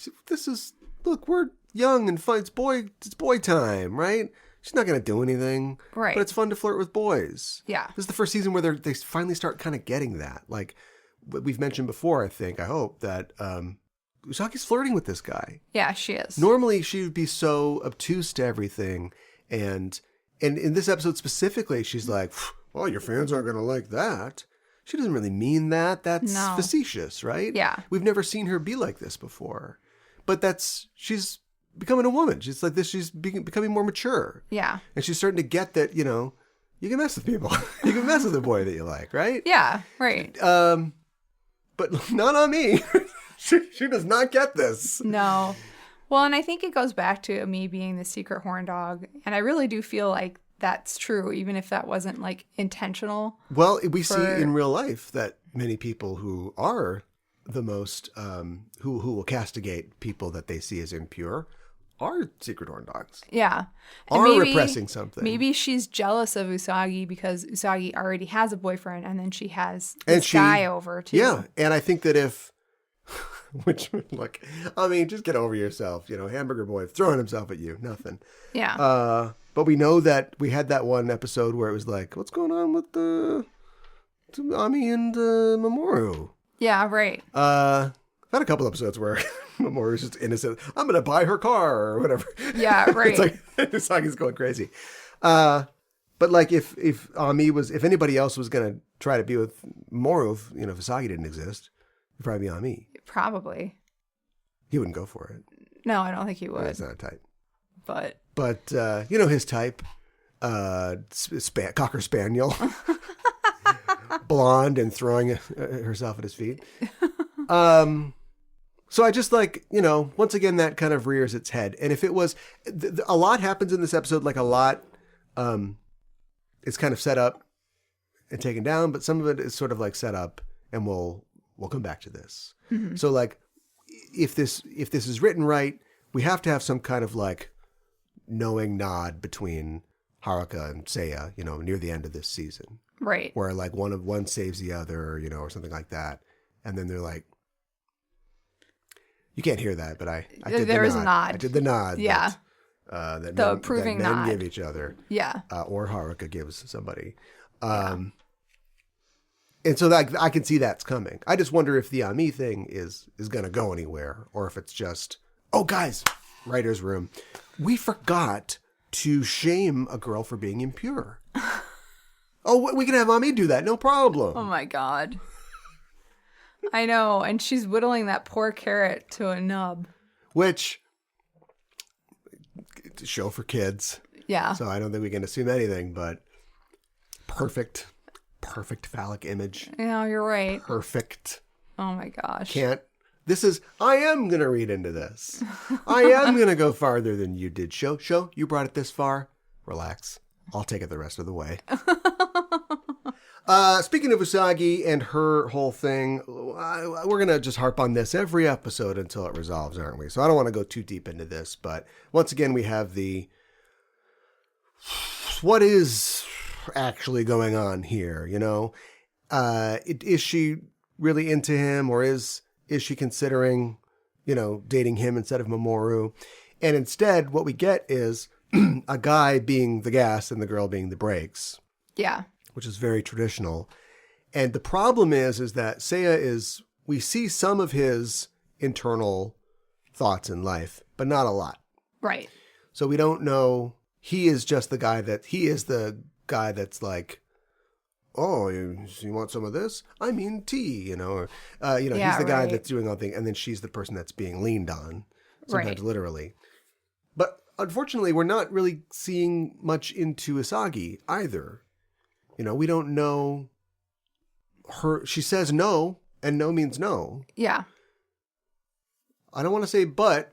look, we're young and fun. It's boy time, right? She's not going to do anything. Right. But it's fun to flirt with boys. Yeah. This is the first season where they finally start kind of getting that. Like we've mentioned before, I hope, that Usagi's flirting with this guy. Yeah, she is. Normally, she would be so obtuse to everything. And in this episode specifically, she's like, well, your fans aren't going to like that. She doesn't really mean that. That's facetious, right? Yeah. We've never seen her be like this before. But she's becoming a woman. She's like this. She's becoming more mature. Yeah. And she's starting to get that, you can mess with people. You can mess with a boy that you like, right? Yeah, right. But not on me. She does not get this. No. Well, and I think it goes back to me being the secret horn dog. And I really do feel like that's true, even if that wasn't like intentional. Well, we see in real life that many people who are the most, who will castigate people that they see as impure are secret horn dogs. Yeah. And are repressing something. Maybe she's jealous of Usagi because Usagi already has a boyfriend and then she has this guy over too. Yeah. And I think that just get over yourself. Hamburger boy throwing himself at you. Nothing. Yeah. But we know that we had that one episode where it was like, what's going on with Ami and Mamoru? Yeah, right. I've had a couple episodes where Mamoru's just innocent. I'm going to buy her car or whatever. Yeah, right. It's like Usagi's going crazy. But like if anybody else was going to try to be with Mamoru, if Usagi didn't exist, it'd probably be Ami. Probably. He wouldn't go for it. No, I don't think he would. That's not a type. But his type, Cocker Spaniel, blonde and throwing herself at his feet. So I just like, once again, that kind of rears its head. And if it was, a lot happens in this episode, like a lot, it's kind of set up and taken down, but some of it is sort of like set up, and we'll come back to this. Mm-hmm. So like, if this is written right, we have to have some kind of like knowing nod between Haruka and Seiya, near the end of this season. Right. Where like one saves the other, or something like that. And then they're like, you can't hear that, but I did there the was nod. a nod. I did the nod. Yeah. That the men, approving that men nod. give each other. Yeah. Or Haruka gives somebody. And so that I can see that's coming. I just wonder if the Ami thing is going to go anywhere, or if it's just, oh guys, writer's room, we forgot to shame a girl for being impure. Oh, we can have Ami do that, no problem. Oh my God. I know, and she's whittling that poor carrot to a nub. Which, show for kids. Yeah. So I don't think we can assume anything, but perfect phallic image. Yeah, you're right. Perfect. Oh my gosh. I am going to read into this. I am going to go farther than you did. Show, you brought it this far. Relax. I'll take it the rest of the way. Speaking of Usagi and her whole thing, we're going to just harp on this every episode until it resolves, aren't we? So I don't want to go too deep into this, but once again, we have what is actually going on here, is she really into him, or is she considering, dating him instead of Mamoru? And instead, what we get is a guy being the gas and the girl being the brakes. Yeah. Which is very traditional. And the problem is that Seiya we see some of his internal thoughts in life, but not a lot. Right. So we don't know. He is just the guy that's like, oh, you want some of this? I mean tea, or, he's the guy that's doing all the thing. And then she's the person that's being leaned on, sometimes literally. But unfortunately, we're not really seeing much into Usagi either. We don't know her. She says no, and no means no. Yeah. I don't want to say but,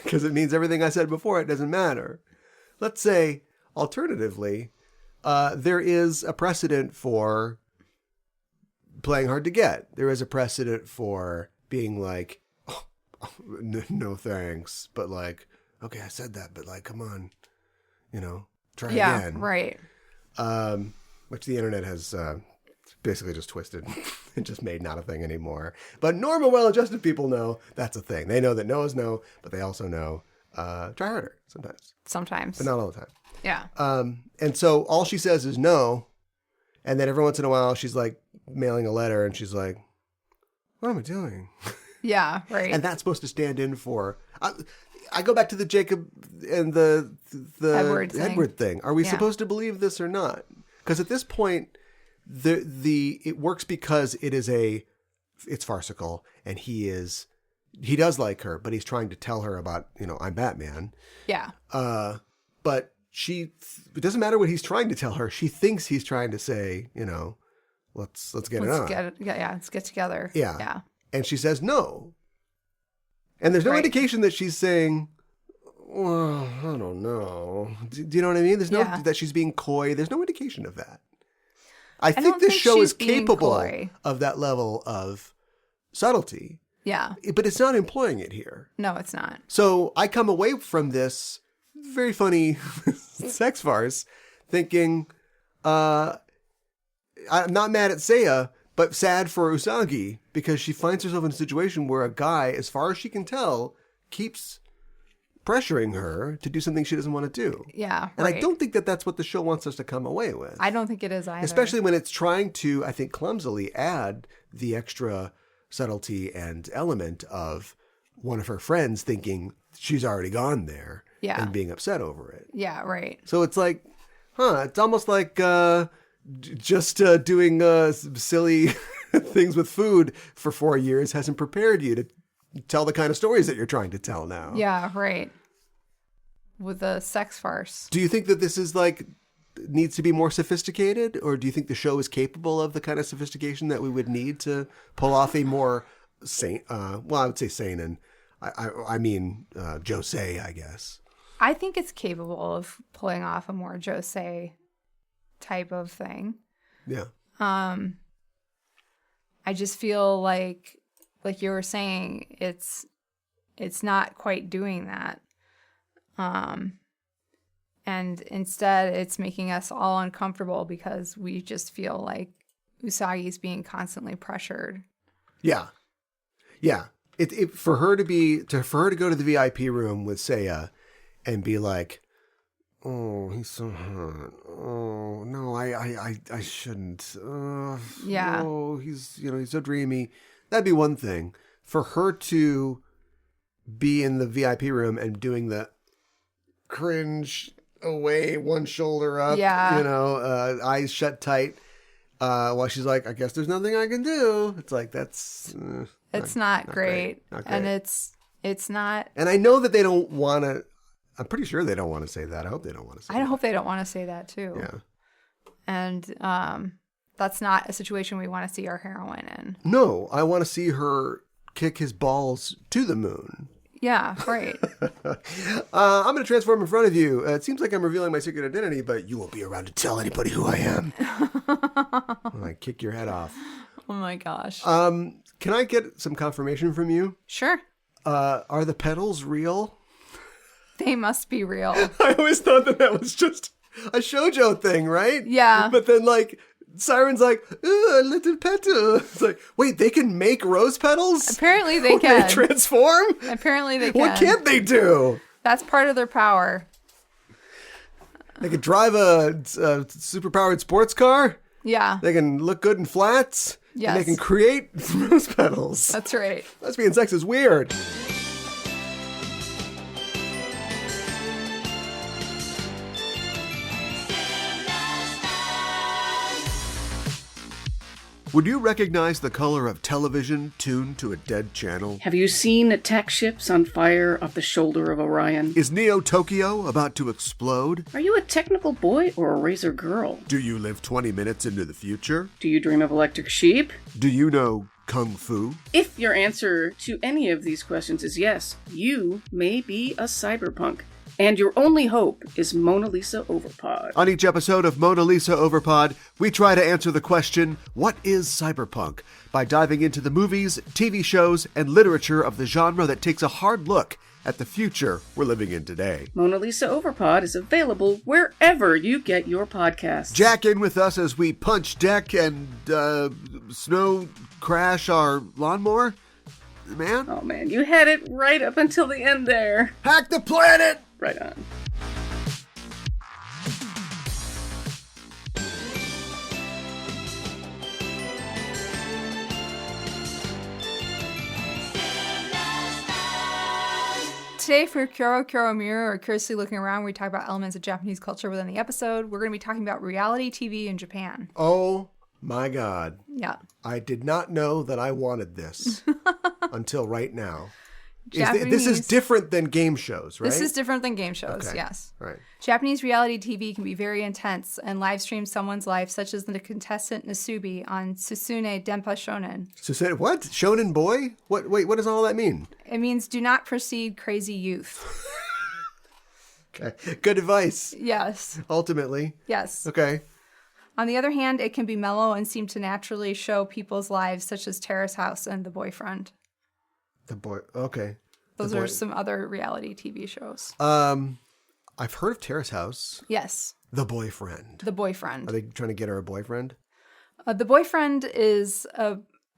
because it means everything I said before. It doesn't matter. Let's say, alternatively, there is a precedent for playing hard to get. There is a precedent for being like, oh, no thanks. But like, okay, I said that, but like, come on, try again. Yeah, right. Which the internet has basically just twisted and just made not a thing anymore. But normal, well-adjusted people know that's a thing. They know that no is no, but they also know try harder sometimes. Sometimes. But not all the time. Yeah. And so all she says is no. And then every once in a while, she's like mailing a letter and she's like, what am I doing? Yeah, right. And that's supposed to stand in for... I go back to the Jacob and the Edward thing. Are we supposed to believe this or not? Because at this point, it works because it's farcical, and he does like her, but he's trying to tell her about, I'm Batman. Yeah. But it doesn't matter what he's trying to tell her. She thinks he's trying to say, let's get it on. Let's get together. Yeah. Yeah. And she says no. And there's no indication that she's saying, well, I don't know. Do you know what I mean? There's no that she's being coy. There's no indication of that. I think this show is capable of that level of subtlety. Yeah. But it's not employing it here. No, it's not. So I come away from this very funny sex farce thinking, I'm not mad at Seiya, but sad for Usagi, because she finds herself in a situation where a guy, as far as she can tell, keeps pressuring her to do something she doesn't want to do. Yeah, And I don't think that that's what the show wants us to come away with. I don't think it is either. Especially when it's trying to, I think, clumsily add the extra subtlety and element of one of her friends thinking she's already gone there and being upset over it. Yeah, right. So it's like, it's almost like just doing silly things with food for 4 years hasn't prepared you to tell the kind of stories that you're trying to tell now. Yeah, right. With a sex farce. Do you think that this is like needs to be more sophisticated, or do you think the show is capable of the kind of sophistication that we would need to pull off a more sane, I would say seinen. I mean josei, I guess. I think it's capable of pulling off a more josei type of thing. Yeah. I just feel like you were saying, it's not quite doing that. And instead it's making us all uncomfortable because we just feel like Usagi's being constantly pressured. Yeah. Yeah. For her to go to the VIP room with Seiya and be like, oh, he's so hot. Oh no, I shouldn't. Yeah. Oh, he's so dreamy. That'd be one thing. For her to be in the VIP room and doing the cringe away, one shoulder up, eyes shut tight, while she's like, I guess there's nothing I can do. It's like, that's it's not great. And it's not. And I know that they don't want to. I'm pretty sure they don't want to say that. I hope they don't want to say that. I hope they don't want to say that too. Yeah. And that's not a situation we want to see our heroine in. No, I want to see her kick his balls to the moon. Yeah, right. I'm going to transform in front of you. It seems like I'm revealing my secret identity, but you won't be around to tell anybody who I am. I kick your head off. Oh my gosh. Can I get some confirmation from you? Sure. Are the petals real? They must be real. I always thought that was just a shoujo thing, right? Yeah. But then Siren's like, ooh, a little petal. It's like, wait, they can make rose petals? Apparently they can. They transform? Apparently they can. What can't they do? That's part of their power. They can drive a super-powered sports car? Yeah. They can look good in flats? Yes. And they can create rose petals. That's right. Lesbian sex is weird. Would you recognize the color of television tuned to a dead channel? Have you seen attack ships on fire off the shoulder of Orion? Is Neo Tokyo about to explode? Are you a technical boy or a razor girl? Do you live 20 minutes into the future? Do you dream of electric sheep? Do you know Kung Fu? If your answer to any of these questions is yes, you may be a cyberpunk. And your only hope is Mona Lisa Overpod. On each episode of Mona Lisa Overpod, we try to answer the question, what is cyberpunk? By diving into the movies, TV shows, and literature of the genre that takes a hard look at the future we're living in today. Mona Lisa Overpod is available wherever you get your podcasts. Jack in with us as we punch deck and snow crash our lawnmower. Man? Oh man, you had it right up until the end there. Hack the planet! Right on. Today for Kyoro Kyoro Mirror, or Curiously Looking Around, we talk about elements of Japanese culture within the episode. We're going to be talking about reality TV in Japan. Oh my God. Yeah. I did not know that I wanted this until right now. Japanese, this is different than game shows, right? This is different than game shows, okay. Yes. Right. Japanese reality TV can be very intense and live stream someone's life, such as the contestant Nasubi on Susunu Denpa Shonen. Susunu, what? Shonen boy? Wait, what does all that mean? It means do not proceed crazy youth. Okay. Good advice. Yes. Ultimately. Yes. Okay. On the other hand, it can be mellow and seem to naturally show people's lives, such as Terrace House and The Boyfriend. The boy. Okay. Those are some other reality TV shows. I've heard of Terrace House. Yes. The Boyfriend. The Boyfriend. Are they trying to get her a boyfriend? The Boyfriend is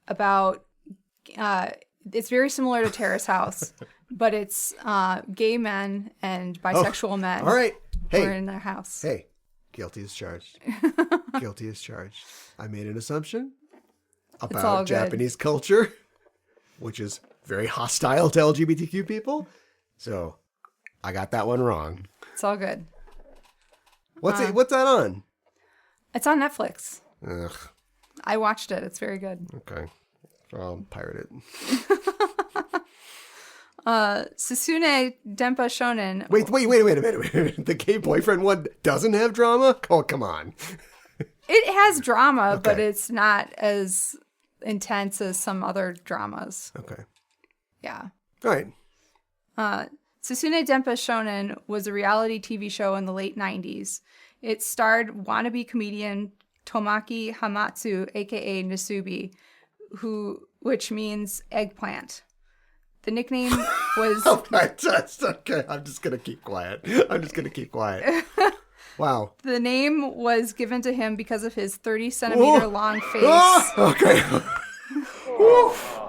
about. It's very similar to Terrace House, but it's gay men and bisexual men. All right. Hey. Who are in their house. Hey. Guilty as charged. Guilty as charged. I made an assumption all about good. Japanese culture. which is very hostile to LGBTQ people. So I got that one wrong. It's all good. What's that on? It's on Netflix. Ugh. I watched it. It's very good. Okay. I'll pirate it. Susune Denpa Shonen. Wait a minute. The gay boyfriend one doesn't have drama? Oh, come on. It has drama, Okay. but it's not as intense as some other dramas. Okay. Yeah. All right. Susune Denpa Shonen was a reality TV show in the late 90s. It starred wannabe comedian Tomaki Hamatsu, aka Nasubi, which means eggplant. The nickname was... Okay, I'm just going to keep quiet. Wow. The name was given to him because of his 30-centimeter long face. Okay. Woof.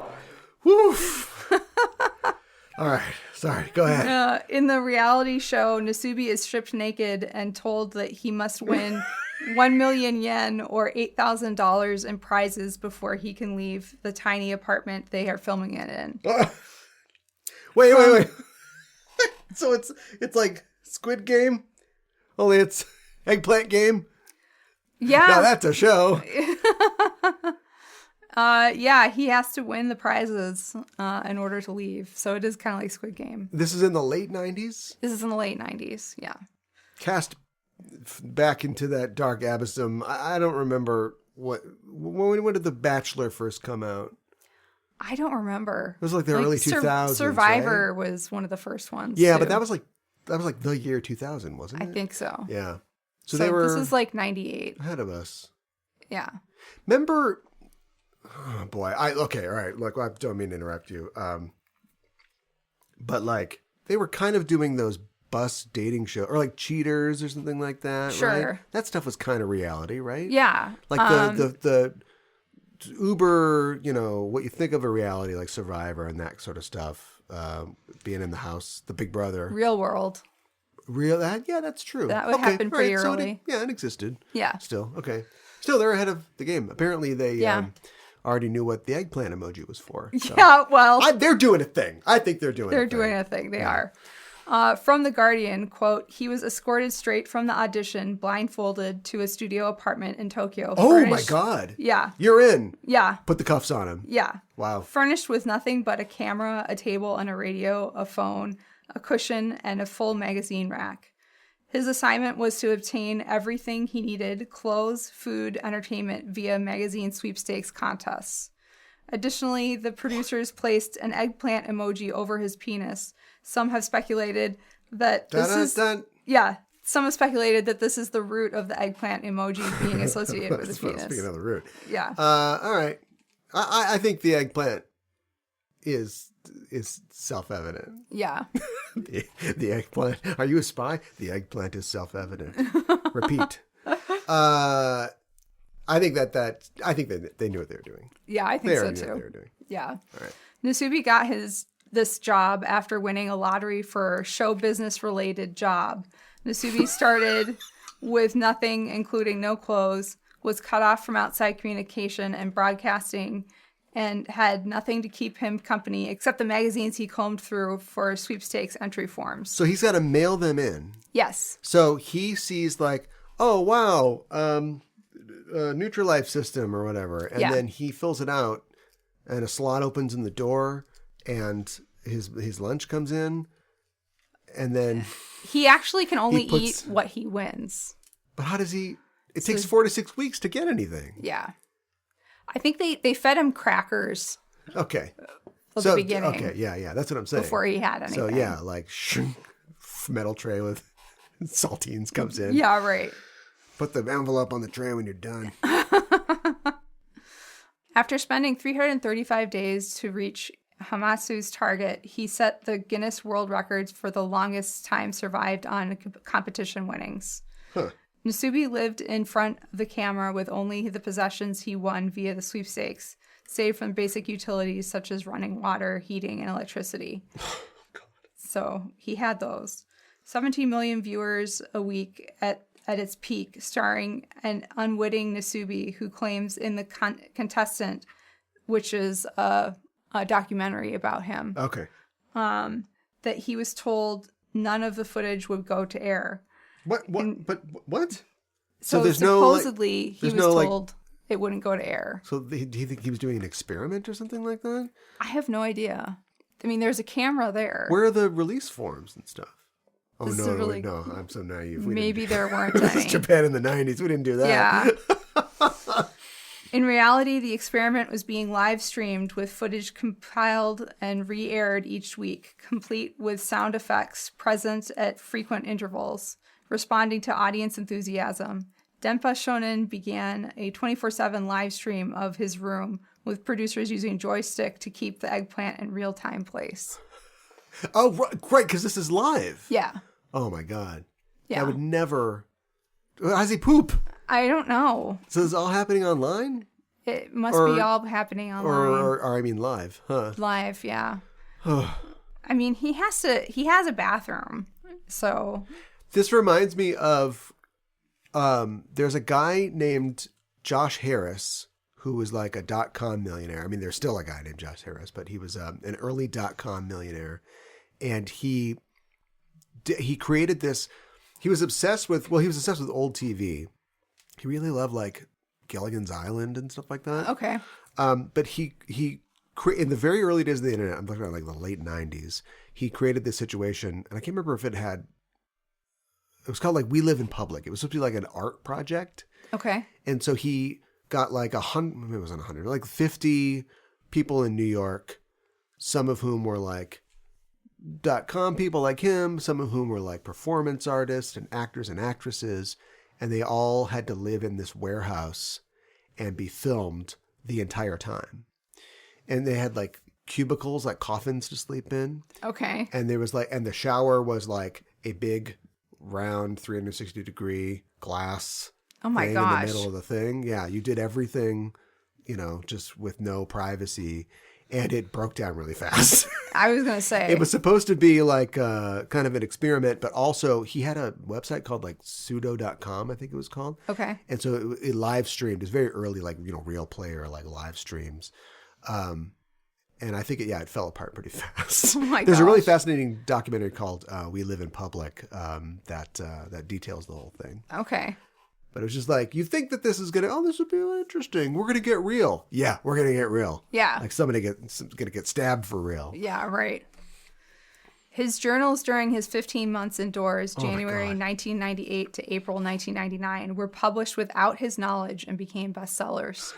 Woof. All right. Sorry. Go ahead. In the reality show, Nasubi is stripped naked and told that he must win 1 million yen or $8,000 in prizes before he can leave the tiny apartment they are filming it in. Wait. So it's like Squid Game, only it's Eggplant Game. Yeah. Now that's a show. Yeah, he has to win the prizes in order to leave. So it is kind of like Squid Game. This is in the late 90s? This is in the late 90s, yeah. Cast back into that dark abysm. I don't remember when did The Bachelor first come out? I don't remember. It was like the early 2000s. Survivor right? was one of the first ones. Yeah, too. but that was like the year 2000, wasn't it? I think so. Yeah. So So they were this is like 98. ahead of us. Yeah. Remember? Oh boy. Okay. All right. Look, I don't mean to interrupt you. But like they were kind of doing those bus dating shows or like Cheaters or something like that. Sure. Right? That stuff was kind of reality, right? Yeah. Like the uber, what you think of a reality like Survivor and that sort of stuff. Being in the house, the Big Brother. Real World. Yeah, that's true. That would happen pretty so early. it existed. Yeah. Still, okay. Still, they're ahead of the game. Apparently, they already knew what the eggplant emoji was for. So. Yeah, well. They're doing a thing. I think they're doing They're a thing. doing a thing. They are. From The Guardian, quote, he was escorted straight from the audition, blindfolded, to a studio apartment in Tokyo. Oh, my God. Yeah. You're in. Yeah. Put the cuffs on him. Yeah. Wow. Furnished with nothing but a camera, a table, and a radio, a phone, a cushion, and a full magazine rack. His assignment was to obtain everything he needed, clothes, food, entertainment, via magazine sweepstakes contests. Additionally, the producers placed an eggplant emoji over his penis. Some have speculated that some have speculated that this is the root of the eggplant emoji being associated with his penis. Speaking of the root. Yeah. All right. I think the eggplant is self-evident. Yeah. The eggplant. Are you a spy? The eggplant is self-evident. Repeat. I think that they knew what they were doing. Yeah, I think They so already knew what too. they were doing. Yeah. All right. Nasubi got this job after winning a lottery for a show business related job. Nasubi started with nothing, including no clothes, was cut off from outside communication and broadcasting, and had nothing to keep him company except the magazines he combed through for sweepstakes entry forms. So he's got to mail them in. Yes. So he sees like, oh, wow, Nutrilife system or whatever. And then he fills it out and a slot opens in the door and his lunch comes in. And then he actually can only eat what he wins. But how does he? It takes 4 to 6 weeks to get anything. Yeah. I think they fed him crackers. Okay. At the beginning. Okay, yeah, that's what I'm saying. Before he had anything. So yeah, like metal tray with saltines comes in. Yeah, right. Put the envelope on the tray when you're done. After spending 335 days to reach Hamatsu's target, he set the Guinness World Records for the longest time survived on competition winnings. Huh. Nasubi lived in front of the camera with only the possessions he won via the sweepstakes, saved from basic utilities such as running water, heating, and electricity. So he had those. 17 million viewers a week at its peak, starring an unwitting Nasubi who claims in the contestant, which is a documentary about him. Okay. That he was told none of the footage would go to air. What? What? So there's supposedly no, he was told it wouldn't go to air. So do you think he was doing an experiment or something like that? I have no idea. I mean, there's a camera there. Where are the release forms and stuff? Oh, This is no, really- no, I'm so naive. Maybe there weren't This any. is Japan in the 90s. We didn't do that. Yeah. In reality, the experiment was being live streamed with footage compiled and re-aired each week, complete with sound effects present at frequent intervals, responding to audience enthusiasm. Denpa Shonen began a 24/7 live stream of his room, with producers using joystick to keep the eggplant in real-time place. Oh, right, because this is live. Yeah. Oh, my God. Yeah. I would never... How's he poop? I don't know. So this is all happening online? It must be all happening online. Or I mean live, huh? Live, yeah. I mean, he has a bathroom, so... This reminds me of... there's a guy named Josh Harris who was like a .com millionaire. I mean, there's still a guy named Josh Harris, but he was an early .com millionaire. And he created this... He was obsessed with old TV. He really loved like Gilligan's Island and stuff like that. Okay. But he in the very early days of the internet, I'm talking about like the late 90s, he created this situation, and I can't remember if it was called like We Live in Public. It was supposed to be like an art project. Okay. And so he got like 100, maybe it wasn't 100, like 50 people in New York, some of whom were like .com people like him, some of whom were like performance artists and actors and actresses, and they all had to live in this warehouse and be filmed the entire time. And they had like cubicles, like coffins to sleep in. Okay. And there was like, and the shower was like a big round 360-degree glass Oh my thing gosh. in the middle of the thing. Yeah, you did everything, just with no privacy. And it broke down really fast. I was going to say. It was supposed to be like kind of an experiment, but also he had a website called like pseudo.com, I think it was called. Okay. And so it live streamed. It was very early, like, Real Player, like live streams. And I think it fell apart pretty fast. Oh my There's a really gosh. fascinating documentary called We Live in Public that details the whole thing. Okay. But it was just like, you think that this is this would be really interesting. We're going to get real. Yeah, we're going to get real. Yeah. Like somebody's going to get stabbed for real. Yeah, right. His journals during his 15 months indoors, Oh my January God. 1998 to April 1999, were published without his knowledge and became bestsellers.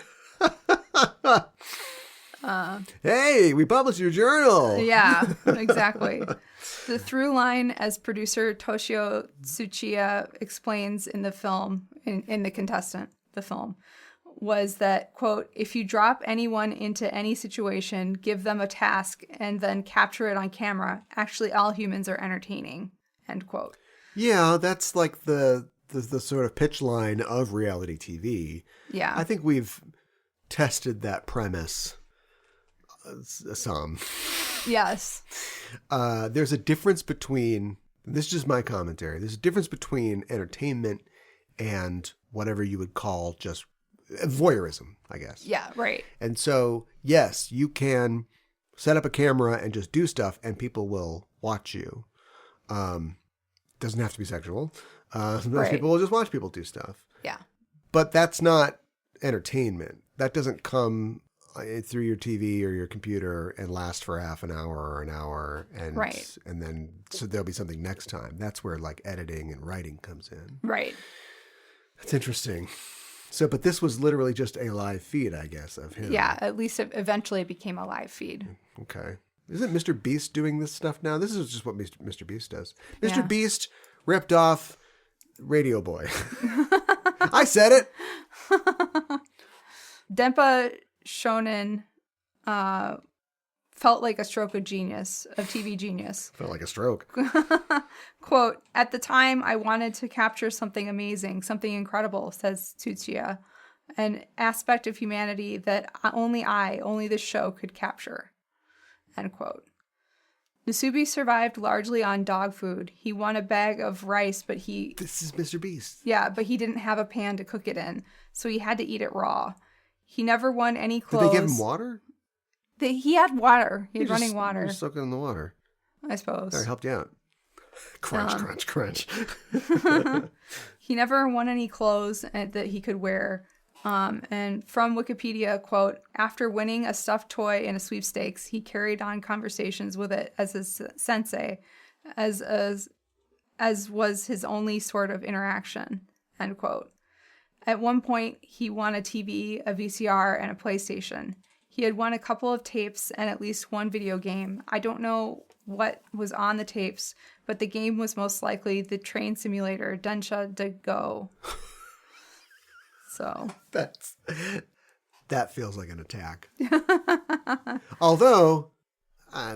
Hey, we published your journal. Yeah, exactly. The through line, as producer Toshio Tsuchiya explains in the film, in The Contestant, the film, was that, quote, if you drop anyone into any situation, give them a task, and then capture it on camera, actually all humans are entertaining, end quote. Yeah, that's like the sort of pitch line of reality TV. Yeah. I think we've tested that premise some. Yes. There's a difference between, this is just my commentary, there's a difference between entertainment and whatever you would call just voyeurism, I guess. Yeah, right. And so, yes, you can set up a camera and just do stuff and people will watch you. Doesn't have to be sexual. Sometimes Right. people will just watch people do stuff. Yeah. But that's not entertainment. That doesn't come through your TV or your computer and last for half an hour or an hour. And, Right. and then, so there'll be something next time. That's where like editing and writing comes in. Right. That's interesting. So, but this was literally just a live feed, I guess, of him. Yeah, at least it eventually became a live feed. Okay. Isn't Mr. Beast doing this stuff now? This is just what Mr. Beast does. Mr. Yeah. Beast ripped off Radio Boy. I said it. Denpa Shonen felt like a stroke of genius, of TV genius. Felt like a stroke. Quote, at the time, I wanted to capture something amazing, something incredible, says Tsuchiya, an aspect of humanity that only this show could capture, end quote. Nasubi survived largely on dog food. He won a bag of rice, but This is Mr. Beast. but he didn't have a pan to cook it in, so he had to eat it raw. He never won any clothes. Did they give him water? He had water. He had running water, Just soak it in the water. I suppose. There, helped you out. Crunch, crunch. He never won any clothes that he could wear. And from Wikipedia, quote, after winning a stuffed toy in a sweepstakes, he carried on conversations with it as his sensei, as was his only sort of interaction, end quote. At one point, he won a TV, a VCR, and a PlayStation. He had won a couple of tapes and at least one video game. I don't know what was on the tapes, but the game was most likely the train simulator, Densha de Go. So that feels like an attack. Although,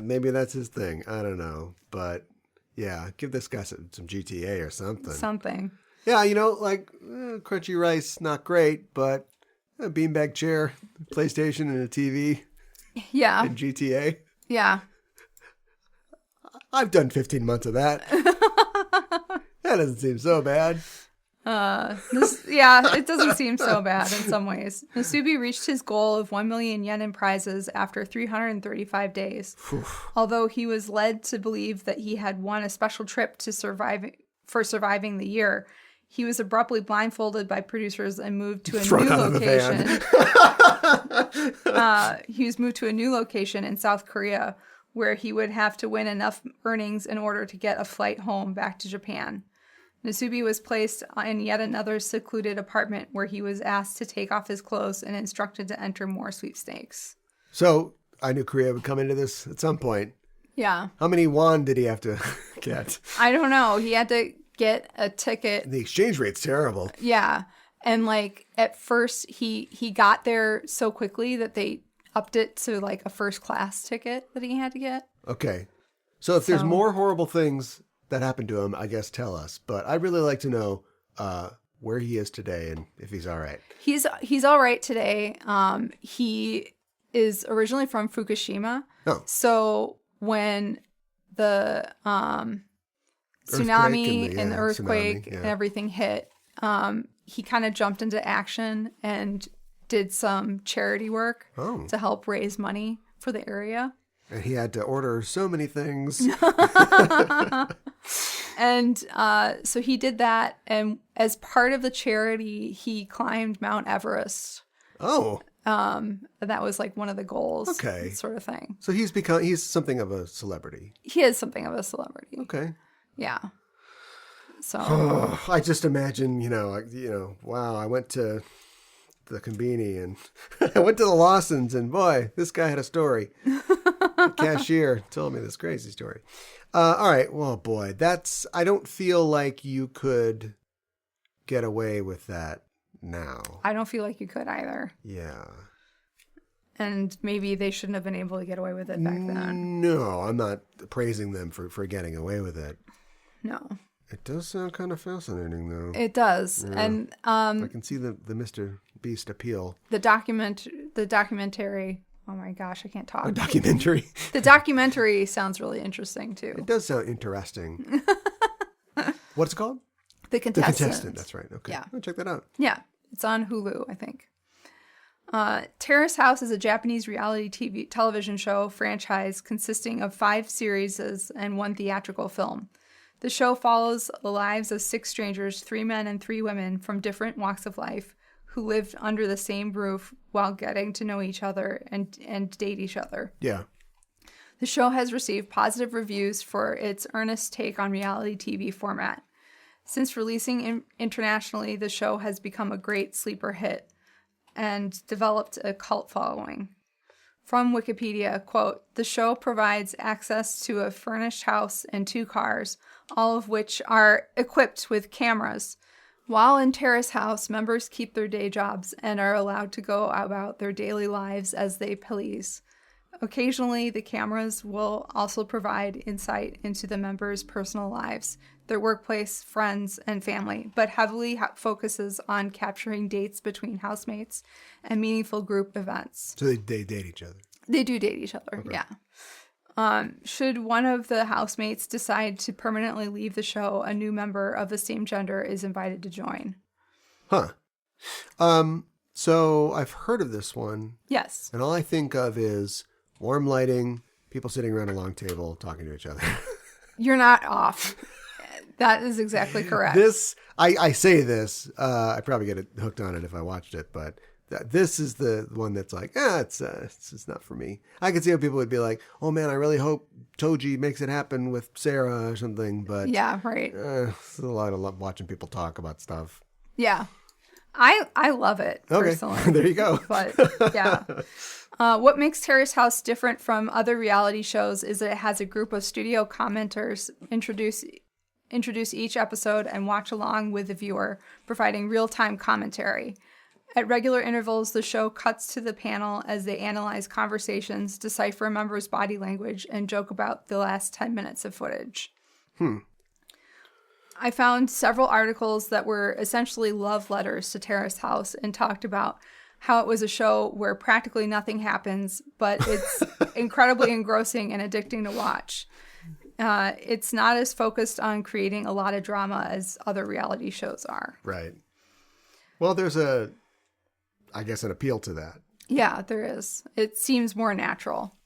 maybe that's his thing. I don't know. But yeah, give this guy some GTA or something. Something. Yeah, like crunchy rice, not great, but a beanbag chair, PlayStation, and a TV. Yeah. And GTA. Yeah. I've done 15 months of that. That doesn't seem so bad. It doesn't seem so bad in some ways. Nasubi reached his goal of 1 million yen in prizes after 335 days. Although he was led to believe that he had won a special trip to surviving the year, he was abruptly blindfolded by producers and moved to a new location. He was moved to a new location in South Korea, where he would have to win enough earnings in order to get a flight home back to Japan. Nasubi was placed in yet another secluded apartment where he was asked to take off his clothes and instructed to enter more sweepstakes. So I knew Korea would come into this at some point. Yeah. How many won did he have to get? I don't know. He had to get a ticket. The exchange rate's terrible. Yeah. And at first he got there so quickly that they upped it to a first class ticket that he had to get. Okay. So if there's more horrible things that happened to him, I guess tell us. But I'd really like to know where he is today and if he's all right. He's all right today. He is originally from Fukushima. Oh. So when the tsunami and the earthquake and everything hit, he kind of jumped into action and did some charity work to help raise money for the area. And he had to order so many things. And so he did that. And as part of the charity, he climbed Mount Everest. Oh. That was one of the goals. Okay. Sort of thing. So he's something of a celebrity. He is something of a celebrity. Okay. Yeah. So. I just imagine, wow, I went to the Konbini and I went to the Lawsons and boy, this guy had a story. The cashier told me this crazy story. All right. Well, boy, I don't feel like you could get away with that now. I don't feel like you could either. Yeah. And maybe they shouldn't have been able to get away with it back then. No, I'm not praising them for getting away with it. No. It does sound kind of fascinating, though. It does. Yeah. And I can see the Mr. Beast appeal. The documentary. Oh my gosh, I can't talk. A documentary. The documentary sounds really interesting too. It does sound interesting. What's it called? The Contestant. The Contestant, that's right. Okay. Yeah. I'll check that out. Yeah. It's on Hulu, I think. Terrace House is a Japanese reality television show franchise consisting of 5 series and 1 theatrical film. The show follows the lives of 6 strangers, 3 men and 3 women from different walks of life who lived under the same roof while getting to know each other and date each other. Yeah. The show has received positive reviews for its earnest take on reality TV format. Since releasing internationally, the show has become a great sleeper hit and developed a cult following. From Wikipedia, quote, the show provides access to a furnished house and 2 cars, all of which are equipped with cameras. While in Terrace House, members keep their day jobs and are allowed to go about their daily lives as they please. Occasionally, the cameras will also provide insight into the members' personal lives, their workplace, friends, and family, but heavily focuses on capturing dates between housemates and meaningful group events. So they date each other? They do date each other, okay. Yeah. Should one of the housemates decide to permanently leave the show, a new member of the same gender is invited to join. Huh. So I've heard of this one. Yes. And all I think of is Warm lighting, people sitting around a long table talking to each other. You're not off. That is exactly correct. I say this, I probably get hooked on it if I watched it, but this is the one that's like, it's not for me. I could see how people would be like, oh man, I really hope Toji makes it happen with Sarah or something, but yeah, right. It's a lot of watching people talk about stuff. Yeah. I love it, personally. Okay, there you go. But, yeah. What makes Terrace House different from other reality shows is that it has a group of studio commenters introduce each episode and watch along with the viewer, providing real-time commentary. At regular intervals, the show cuts to the panel as they analyze conversations, decipher a member's body language, and joke about the last 10 minutes of footage. I found several articles that were essentially love letters to Terrace House and talked about how it was a show where practically nothing happens, but it's incredibly engrossing and addicting to watch. It's not as focused on creating a lot of drama as other reality shows are. Right. Well, there's an appeal to that. Yeah, there is. It seems more natural.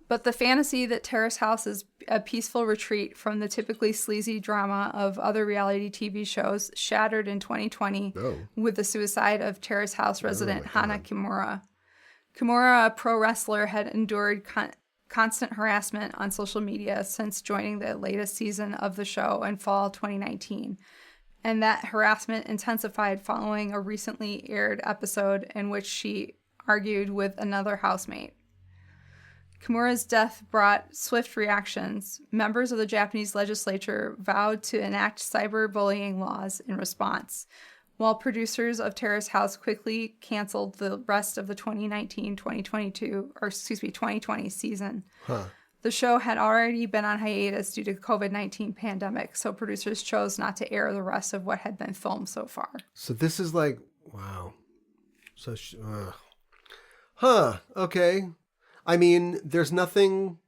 But the fantasy that Terrace House is a peaceful retreat from the typically sleazy drama of other reality TV shows shattered in 2020 with the suicide of Terrace House resident Hana Kimura. Kimura, a pro wrestler, had endured constant harassment on social media since joining the latest season of the show in fall 2019. And that harassment intensified following a recently aired episode in which she argued with another housemate. Kimura's death brought swift reactions. Members of the Japanese legislature vowed to enact cyberbullying laws in response, while producers of Terrace House quickly canceled the rest of the 2020 season. The show had already been on hiatus due to COVID-19 pandemic, so producers chose not to air the rest of what had been filmed so far. So this is like, wow. So, okay. I mean, there's nothing,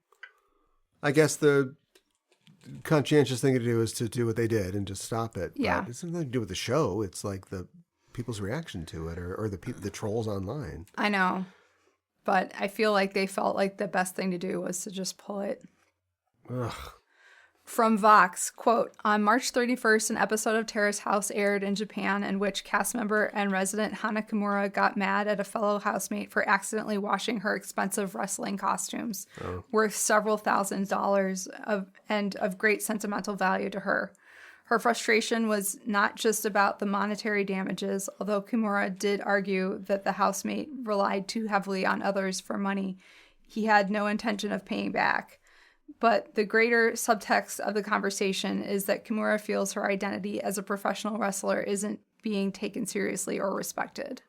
I guess the conscientious thing to do is to do what they did and just stop it. Yeah. But it's nothing to do with the show. It's like the people's reaction to it or the trolls online. I know. But I feel like they felt like the best thing to do was to just pull it. Ugh. From Vox, quote, on March 31st, an episode of Terrace House aired in Japan in which cast member and resident Hana Kimura got mad at a fellow housemate for accidentally washing her expensive wrestling costumes, worth several $1,000s of great sentimental value to her. Her frustration was not just about the monetary damages, although Kimura did argue that the housemate relied too heavily on others for money he had no intention of paying back. But the greater subtext of the conversation is that Kimura feels her identity as a professional wrestler isn't being taken seriously or respected.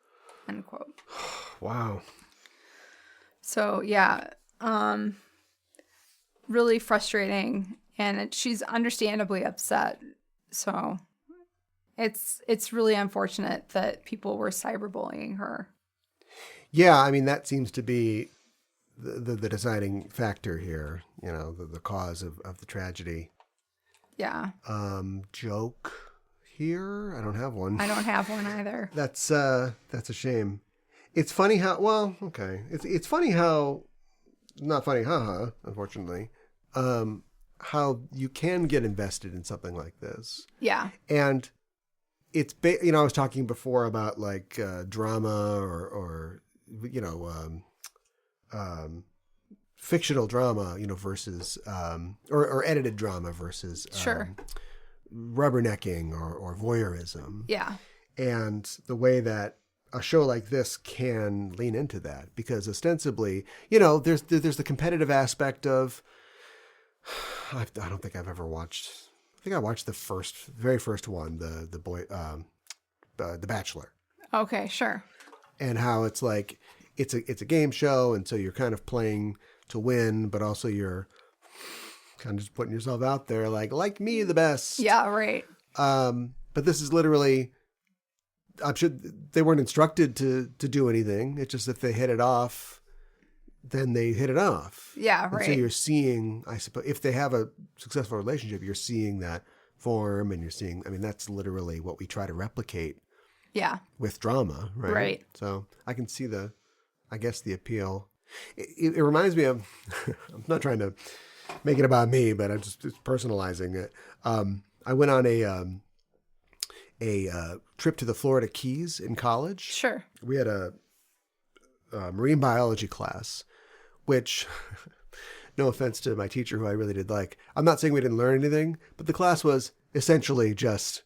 End quote. Wow. So, yeah, really frustrating. And she's understandably upset. So it's really unfortunate that people were cyberbullying her. Yeah, I mean, that seems to be the deciding factor here, the cause of the tragedy. Yeah. Joke here? I don't have one. I don't have one either. That's a shame. It's funny how, it's funny how, not funny, unfortunately, how you can get invested in something like this. Yeah. And it's, I was talking before about like drama or fictional drama, versus, or edited drama versus rubbernecking or voyeurism. Yeah. And the way that a show like this can lean into that, because ostensibly, there's the competitive aspect of, I don't think I've ever watched, I think I watched the very first one, The Bachelor. Okay, sure. And how it's like, it's a game show, and so you're kind of playing to win, but also you're kind of just putting yourself out there, like me the best. Yeah, right. But this is literally, I'm sure they weren't instructed to do anything. It's just if they hit it off, then they hit it off. Yeah, right. And so you're seeing, I suppose, if they have a successful relationship, you're seeing that form, and you're seeing, I mean, that's literally what we try to replicate. Yeah. With drama, right? Right. So I can see the appeal. It reminds me of, I'm not trying to make it about me, but I'm just personalizing it. I went on a trip to the Florida Keys in college. Sure. We had a marine biology class, which, no offense to my teacher, who I really did like. I'm not saying we didn't learn anything, but the class was essentially just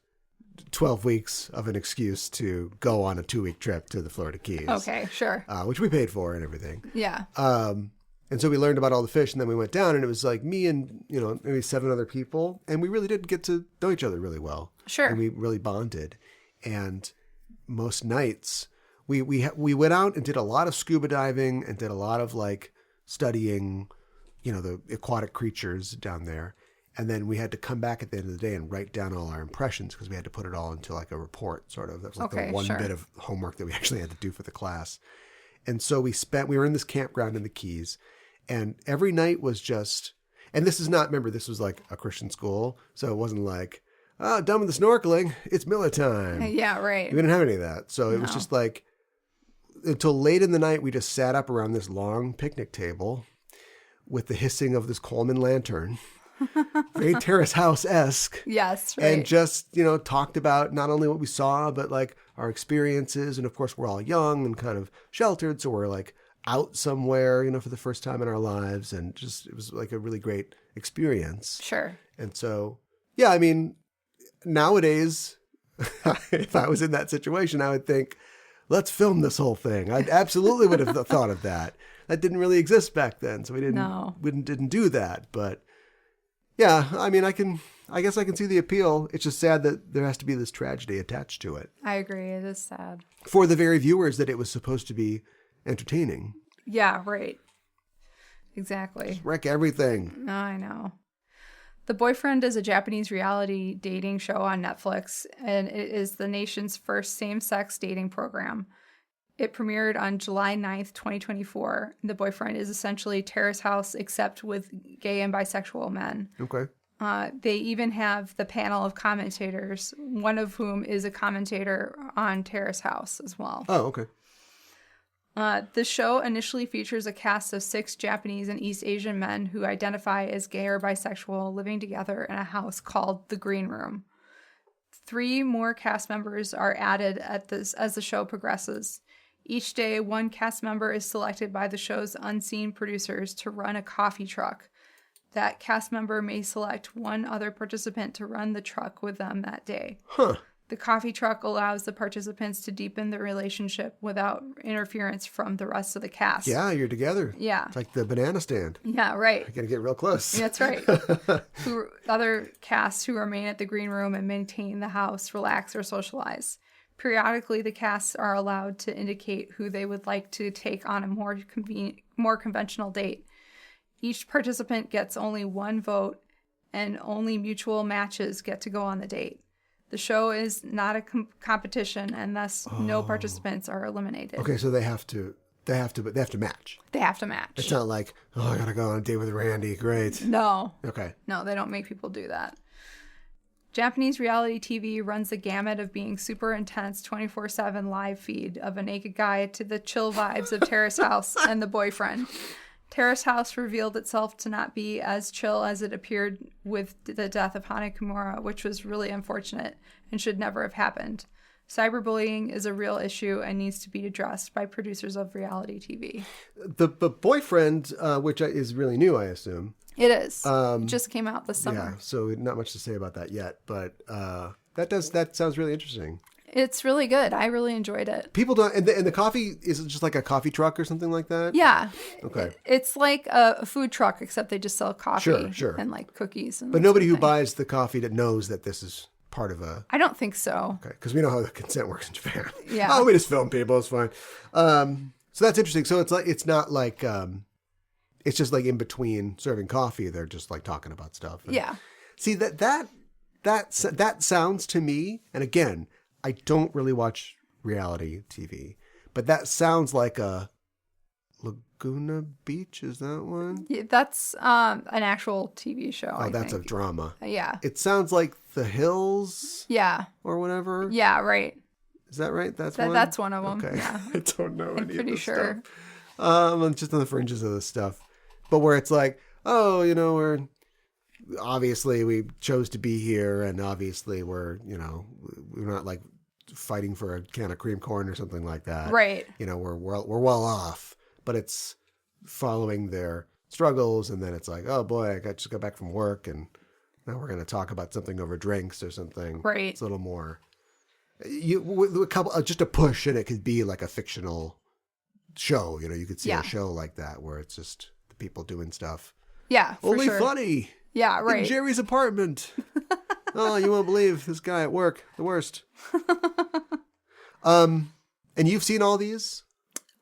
12 weeks of an excuse to go on a 2-week trip to the Florida Keys. Okay, sure. Which we paid for and everything. Yeah. And so we learned about all the fish, and then we went down, and it was like me and, maybe 7 other people, and we really did get to know each other really well. Sure. And we really bonded. And most nights we went out and did a lot of scuba diving and did a lot of like studying, the aquatic creatures down there. And then we had to come back at the end of the day and write down all our impressions because we had to put it all into like a report, sort of. That was like the one bit of homework that we actually had to do for the class. And so we were in this campground in the Keys, and every night was just, and this is not, remember, this was like a Christian school. So it wasn't like, done with the snorkeling, it's Miller time. Yeah, right. We didn't have any of that. So it was just like, until late in the night, we just sat up around this long picnic table with the hissing of this Coleman lantern. Very Terrace House-esque. Yes, right. And just, talked about not only what we saw, but like our experiences. And of course, we're all young and kind of sheltered. So we're like out somewhere, for the first time in our lives. And just, it was like a really great experience. Sure. And so, yeah, I mean, nowadays, if I was in that situation, I would think, let's film this whole thing. I absolutely would have thought of that. That didn't really exist back then. So we didn't do that. But yeah, I mean, I guess I can see the appeal. It's just sad that there has to be this tragedy attached to it. I agree. It is sad. For the very viewers that it was supposed to be entertaining. Yeah, right. Exactly. Just wreck everything. No, I know. The Boyfriend is a Japanese reality dating show on Netflix, and it is the nation's first same-sex dating program. It premiered on July 9th, 2024. The Boyfriend is essentially Terrace House, except with gay and bisexual men. Okay. They even have the panel of commentators, one of whom is a commentator on Terrace House as well. Oh, okay. The show initially features a cast of 6 Japanese and East Asian men who identify as gay or bisexual living together in a house called the Green Room. 3 more cast members are added as the show progresses. Each day, one cast member is selected by the show's unseen producers to run a coffee truck. That cast member may select one other participant to run the truck with them that day. Huh. The coffee truck allows the participants to deepen the relationship without interference from the rest of the cast. Yeah, you're together. Yeah. It's like the banana stand. Yeah, right. I gotta get real close. That's right. Other casts who remain at the Green Room and maintain the house relax or socialize. Periodically, the casts are allowed to indicate who they would like to take on a more conventional date. Each participant gets only one vote, and only mutual matches get to go on the date. The show is not a competition, and thus no participants are eliminated. Okay, so they have to match. They have to match. It's not like, I gotta go on a date with Randy. Great. No. Okay. No, they don't make people do that. Japanese reality TV runs the gamut of being super intense 24/7 live feed of a naked guy to the chill vibes of Terrace House and The Boyfriend. Terrace House revealed itself to not be as chill as it appeared with the death of Hana Kimura, which was really unfortunate and should never have happened. Cyberbullying is a real issue and needs to be addressed by producers of reality TV. The Boyfriend, which is really new, I assume. It is. It just came out this summer. Yeah, so not much to say about that yet, but that sounds really interesting. It's really good. I really enjoyed it. People don't, and the coffee, is it just like a coffee truck or something like that? Yeah. Okay. It's like a food truck, except they just sell coffee Sure. and like cookies. And but nobody who buys the coffee that knows that this is part of a... I don't think so. Okay, because we know how the consent works in Japan. Yeah. We just film people, it's fine. So that's interesting. So it's not like... it's just like in between serving coffee, they're just like talking about stuff. And, yeah. See, that sounds to me, and again, I don't really watch reality TV, but that sounds like a Laguna Beach. Is that one? Yeah, that's an actual TV show. Oh, that's a drama. Yeah. It sounds like The Hills. Yeah. Or whatever. Yeah, right. Is that right? That's one? That's one of them. Okay. Yeah. I don't know I'm any pretty of this sure. Just on the fringes of this stuff. But where it's like, oh, we're obviously we chose to be here, and obviously we're not like fighting for a can of cream corn or something like that. Right. We're well off, but it's following their struggles, and then it's like, oh boy, I just got back from work, and now we're going to talk about something over drinks or something. Right. It's a little more just a push, and it could be like a fictional show. You could see a show like that where it's just the people doing stuff. Yeah, for Only sure. funny. Yeah, right. In Jerry's apartment. Oh, you won't believe this guy at work. The worst. And you've seen all these?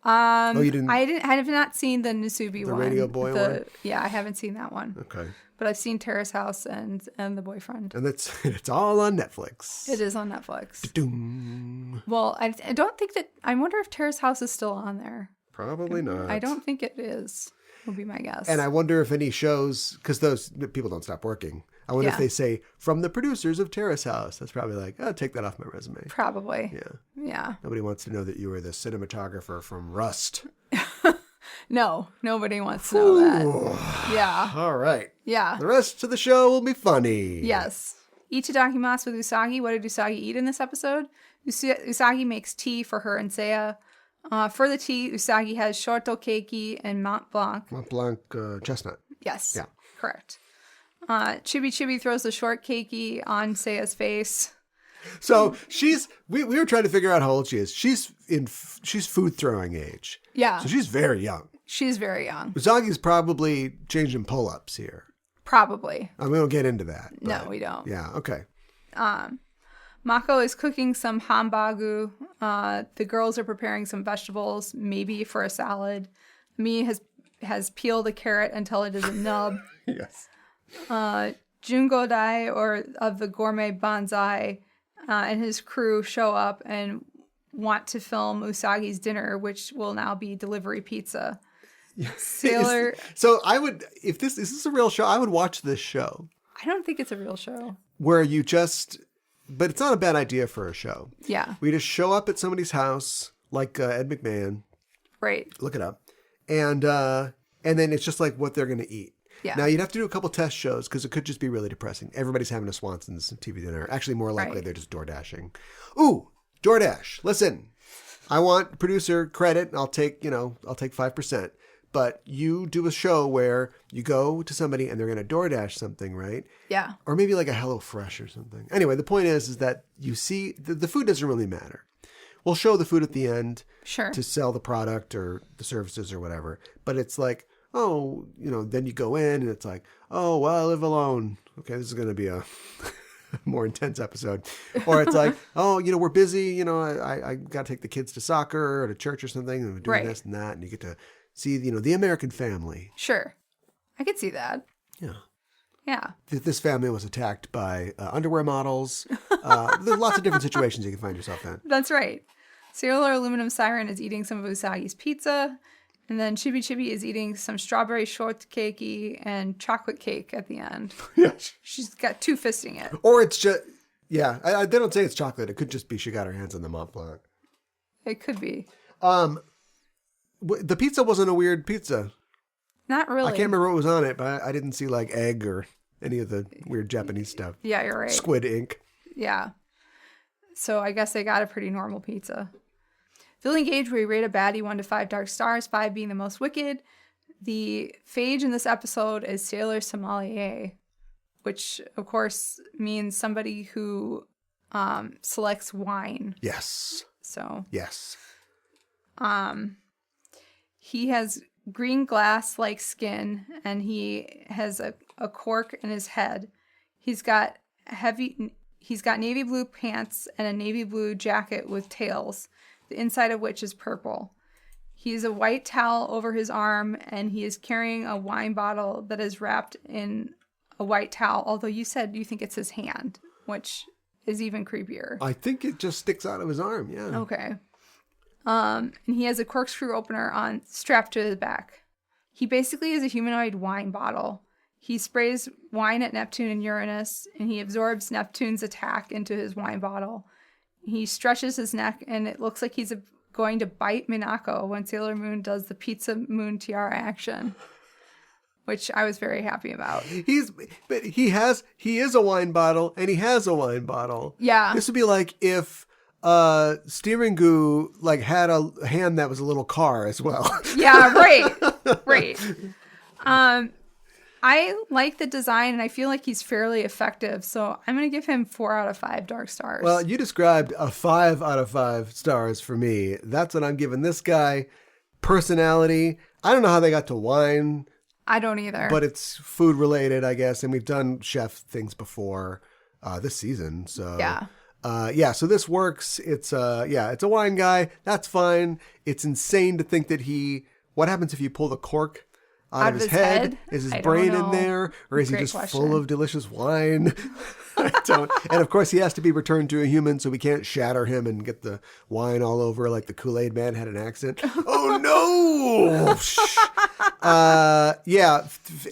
You didn't? I have not seen the Nasubi one. The Radio Boy one? Yeah, I haven't seen that one. Okay. But I've seen Terrace House and The Boyfriend. And it's all on Netflix. It is on Netflix. Da-doom. Well, I don't think that... I wonder if Terrace House is still on there. Probably not. I don't think it is, would be my guess. And I wonder if any shows, because those people don't stop working. I wonder if they say, from the producers of Terrace House. That's probably like, oh, take that off my resume. Probably. Yeah. Yeah. Nobody wants to know that you were the cinematographer from Rust. No, nobody wants to know that. Yeah. All right. Yeah. The rest of the show will be funny. Yes. Ichidakimasu with Usagi. What did Usagi eat in this episode? Usagi makes tea for her and Seiya. For the tea, Usagi has shorto keiki and Mont Blanc. Mont Blanc chestnut. Yes. Yeah. Correct. Chibi throws the short keiki on Seiya's face. So we were trying to figure out how old she is. She's food throwing age. Yeah. So she's very young. She's very young. Usagi's probably changing pull-ups here. Probably. We don't get into that. No, we don't. Yeah, okay. Mako is cooking some hambagu. The girls are preparing some vegetables, maybe for a salad. Mi has peeled a carrot until it is a nub. Yes. Jungodai, or of the Gourmet Banzai, and his crew show up and want to film Usagi's dinner, which will now be delivery pizza. Sailor. So I would, if this is this a real show, I would watch this show. I don't think it's a real show. Where you but it's not a bad idea for a show. Yeah. We just show up at somebody's house, like Ed McMahon. Right. Look it up. And then it's just like what they're going to eat. Yeah. Now, you'd have to do a couple test shows because it could just be really depressing. Everybody's having a Swanson's TV dinner. Actually, more likely they're just door dashing. Ooh, DoorDash. Listen, I want producer credit. I'll take 5%. But you do a show where you go to somebody and they're going to DoorDash something, right? Yeah. Or maybe like a HelloFresh or something. Anyway, the point is that you see the food doesn't really matter. We'll show the food at the end to sell the product or the services or whatever. But it's like, oh, then you go in and it's like, oh, well, I live alone. Okay, this is going to be a more intense episode. Or it's like, oh, we're busy. I got to take the kids to soccer or to church or something. And we're doing this and that. And you get to see, the American family. Sure. I could see that. Yeah. Yeah. This family was attacked by underwear models. There's lots of different situations you can find yourself in. That's right. Sailor Aluminum Siren is eating some of Usagi's pizza. And then Chibi is eating some strawberry shortcake and chocolate cake at the end. Yes. She's got two fisting it. Or it's just, they don't say it's chocolate. It could just be she got her hands on the Mont Blanc. It could be. The pizza wasn't a weird pizza. Not really. I can't remember what was on it, but I didn't see like egg or any of the weird Japanese stuff. Yeah, you're right. Squid ink. Yeah. So I guess they got a pretty normal pizza. Feeling Gauge, we rate a baddie 1 to 5 dark stars, 5 being the most wicked. The phage in this episode is Sailor Sommelier, which of course means somebody who selects wine. Yes. So. Yes. He has green glass-like skin, and he has a cork in his head. He's got navy blue pants and a navy blue jacket with tails, the inside of which is purple. He has a white towel over his arm, and he is carrying a wine bottle that is wrapped in a white towel, although you said you think it's his hand, which is even creepier. I think it just sticks out of his arm, yeah. Okay. And he has a corkscrew opener strapped to his back. He basically is a humanoid wine bottle. He sprays wine at Neptune and Uranus, and he absorbs Neptune's attack into his wine bottle. He stretches his neck, and it looks like he's going to bite Minako when Sailor Moon does the pizza moon tiara action, which I was very happy about. He is a wine bottle, and he has a wine bottle. Yeah. This would be like if steering goo like had a hand that was a little car as well. Yeah, right. I like the design, and I feel like he's fairly effective, so I'm going to give him 4 out of 5 dark stars. Well, you described a 5 out of 5 stars for me. That's what I'm giving this guy. Personality. I don't know how they got to wine. I don't either. But it's food related, I guess, and we've done chef things before this season. So so this works. It's a wine guy. That's fine. It's insane to think that what happens if you pull the cork out of his head? Is his brain in there? Or is he just full of delicious wine? I don't. And of course, he has to be returned to a human, so we can't shatter him and get the wine all over like the Kool-Aid Man had an accent. Oh, no!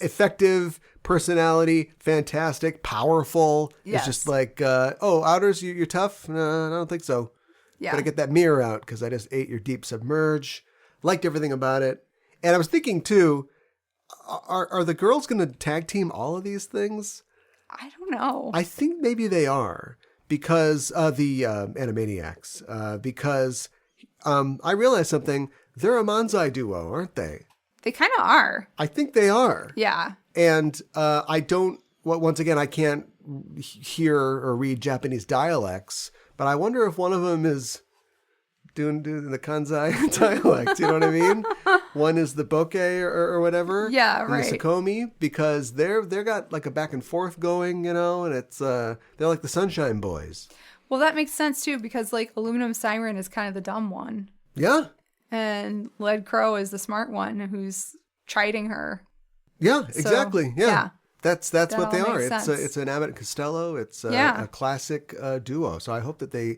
Effective personality, fantastic, powerful. Yes. It's just like, Outers, you're tough? No, I don't think so. Yeah. Gotta get that mirror out because I just ate your deep submerge. Liked everything about it. And I was thinking, too, are the girls going to tag team all of these things? I don't know. I think maybe they are because the Animaniacs. Because I realized something. They're a Manzai duo, aren't they? They kind of are. I think they are. Yeah. And I don't. Once again, I can't hear or read Japanese dialects, but I wonder if one of them is doing the Kanzai dialect. You know what I mean? One is the bokeh or whatever. Yeah, right. The Sakomi, because they're got like a back and forth going, and it's they're like the Sunshine Boys. Well, that makes sense too, because like Aluminum Siren is kind of the dumb one. Yeah. And Lead Crow is the smart one who's chiding her. Yeah, exactly. Yeah. That's that what they all are. makes It's an Abbott and Costello. It's a classic duo. So I hope that they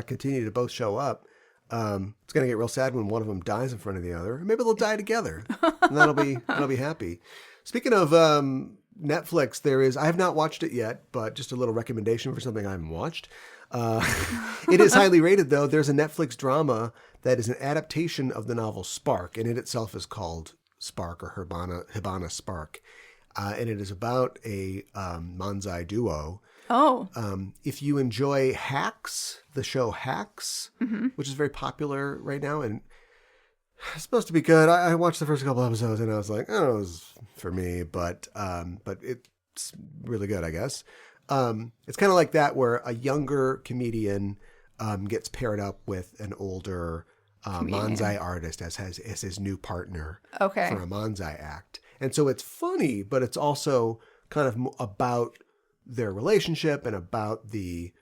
continue to both show up. It's going to get real sad when one of them dies in front of the other. Maybe they'll die together, and that'll be happy. Speaking of Netflix, I have not watched it yet, but just a little recommendation for something I haven't watched. It is highly rated, though. There's a Netflix drama that is an adaptation of the novel Spark, and it itself is called Spark or Hibana Spark, and it is about a Manzai duo. Oh. If you enjoy Hacks, the show Hacks, which is very popular right now, and it's supposed to be good. I watched the first couple episodes and I was like, oh, it was for me, but it's really good, I guess. It's kind of like that where a younger comedian gets paired up with an older Manzai artist as his new partner for a Manzai act. And so it's funny, but it's also kind of about their relationship and about the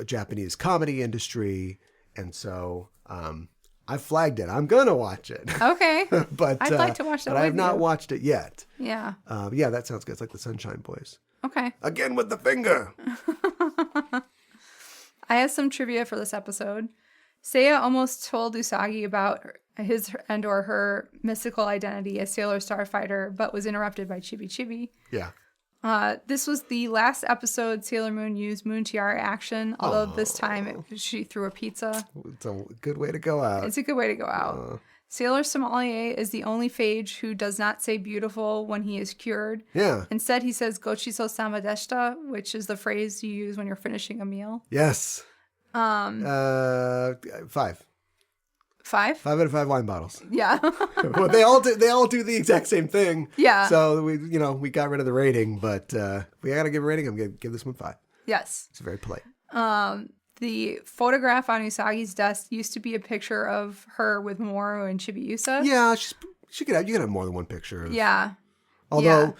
Japanese comedy industry. And so I flagged it. I'm going to watch it. Okay. But I'd like to watch that but I have with not you. watched it yet. Yeah. Yeah, that sounds good. It's like the Sunshine Boys. Okay. Again with the finger. I have some trivia for this episode. Seiya almost told Usagi about his and or her mystical identity as Sailor Starfighter, but was interrupted by Chibi Chibi. Yeah. This was the last episode Sailor Moon used Moon Tiara action, although this time she threw a pizza. It's a good way to go out. It's a good way to go out. Sailor Sommelier is the only phage who does not say beautiful when he is cured. Yeah. Instead, he says gochiso sama deshita, which is the phrase you use when you're finishing a meal. Yes. 5. 5? 5 out of 5 wine bottles. Yeah. Well, they all do the exact same thing. Yeah. So we got rid of the rating, but we got to give a rating. I'm going to give this one 5. Yes. It's very polite. The photograph on Usagi's desk used to be a picture of her with Momo and Chibiusa. Yeah, you could have more than one picture. Yeah. Although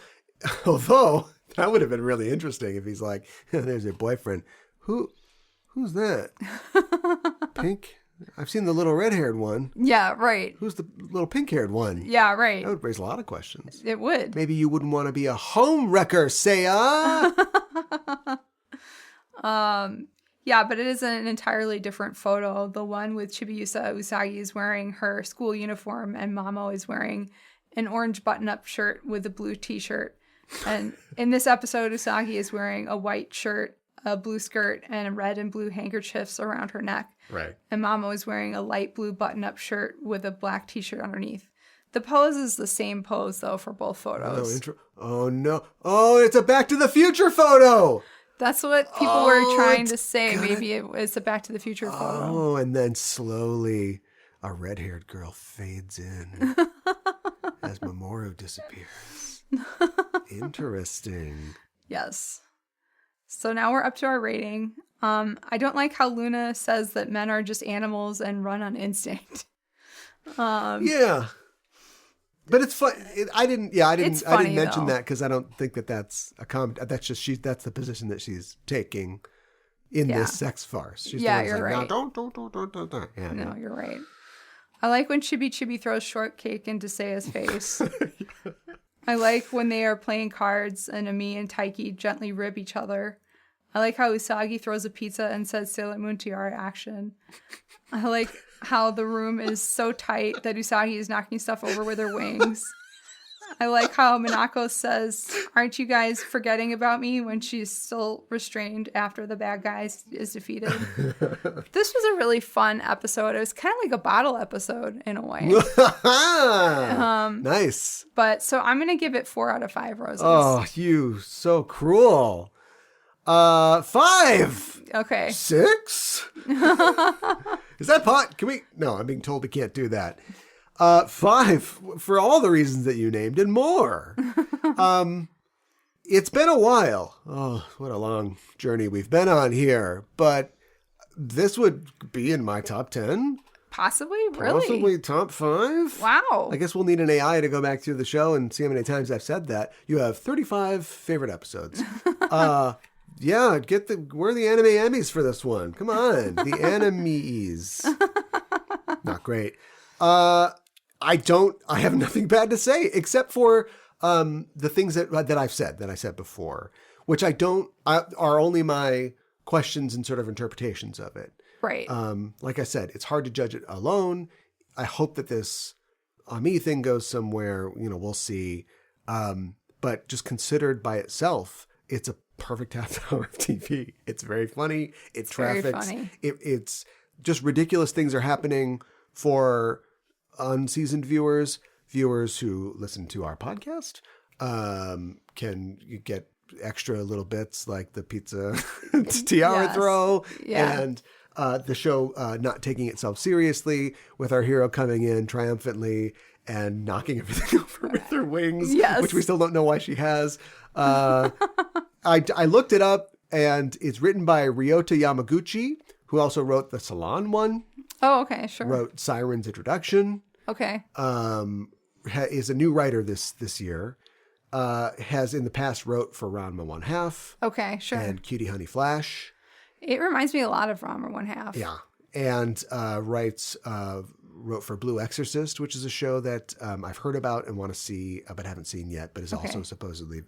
that would have been really interesting if he's like, there's your boyfriend. Who's that? Pink? I've seen the little red-haired one. Yeah, right. Who's the little pink-haired one? Yeah, right. That would raise a lot of questions. It would. Maybe you wouldn't want to be a home wrecker, Seiya. Yeah, but it is an entirely different photo. The one with Chibiusa, Usagi is wearing her school uniform, and Momo is wearing an orange button-up shirt with a blue t-shirt. And in this episode, Usagi is wearing a white shirt a blue skirt and red and blue handkerchiefs around her neck. Right. And Mama was wearing a light blue button-up shirt with a black t-shirt underneath. The pose is the same pose, though, for both photos. Oh, no. Oh, it's a Back to the Future photo. That's what people were trying to say. Maybe it was a Back to the Future photo. Oh, and then slowly a red-haired girl fades in as Mamoru disappears. Interesting. Yes. So now we're up to our rating. I don't like how Luna says that men are just animals and run on instinct. Yeah. But it's fun. I didn't mention that because I don't think that that's a comment. That's just that's the position that she's taking in this sex farce. She's you're right. No, don't. No, you're right. I like when Chibi throws shortcake into Seiya's face. I like when they are playing cards and Ami and Taiki gently rib each other. I like how Usagi throws a pizza and says Sailor Moon Tiara action. I like how the room is so tight that Usagi is knocking stuff over with her wings. I like how Minako says, "Aren't you guys forgetting about me?" when she's still restrained after the bad guy is defeated. This was a really fun episode. It was kind of like a bottle episode in a way. Nice. But so I'm going to give it 4 out of 5 roses. Oh, you so cruel. 5. Okay. 6? Is that pot? Can we? No, I'm being told we can't do that. 5 for all the reasons that you named and more. It's been a while. Oh, what a long journey we've been on here. But this would be in my top 10. Possibly? Really? Possibly top 5. Wow. I guess we'll need an AI to go back through the show and see how many times I've said that. You have 35 favorite episodes. Yeah, where are the anime Emmys for this one? Come on. The Animes. Not great. I have nothing bad to say except for the things that I said before, which are only my questions and sort of interpretations of it. Right. Like I said, it's hard to judge it alone. I hope that this Ami thing goes somewhere, we'll see. But just considered by itself, it's a perfect half hour of TV. It's very funny. It traffics. Very funny. It's just ridiculous things are happening for unseasoned viewers who listen to our podcast. Can you get extra little bits like the pizza tiara throw and the show not taking itself seriously with our hero coming in triumphantly and knocking everything over with her wings, which we still don't know why she has. I looked it up, and it's written by Ryota Yamaguchi, who also wrote the Salon one. Oh, okay, sure. Wrote Siren's Introduction. Okay. Is a new writer this year. Has in the past wrote for Ranma 1/2. Okay, sure. And Cutie Honey Flash. It reminds me a lot of Ranma 1/2. Yeah. And wrote for Blue Exorcist, which is a show that I've heard about and want to see, but haven't seen yet, but is also supposedly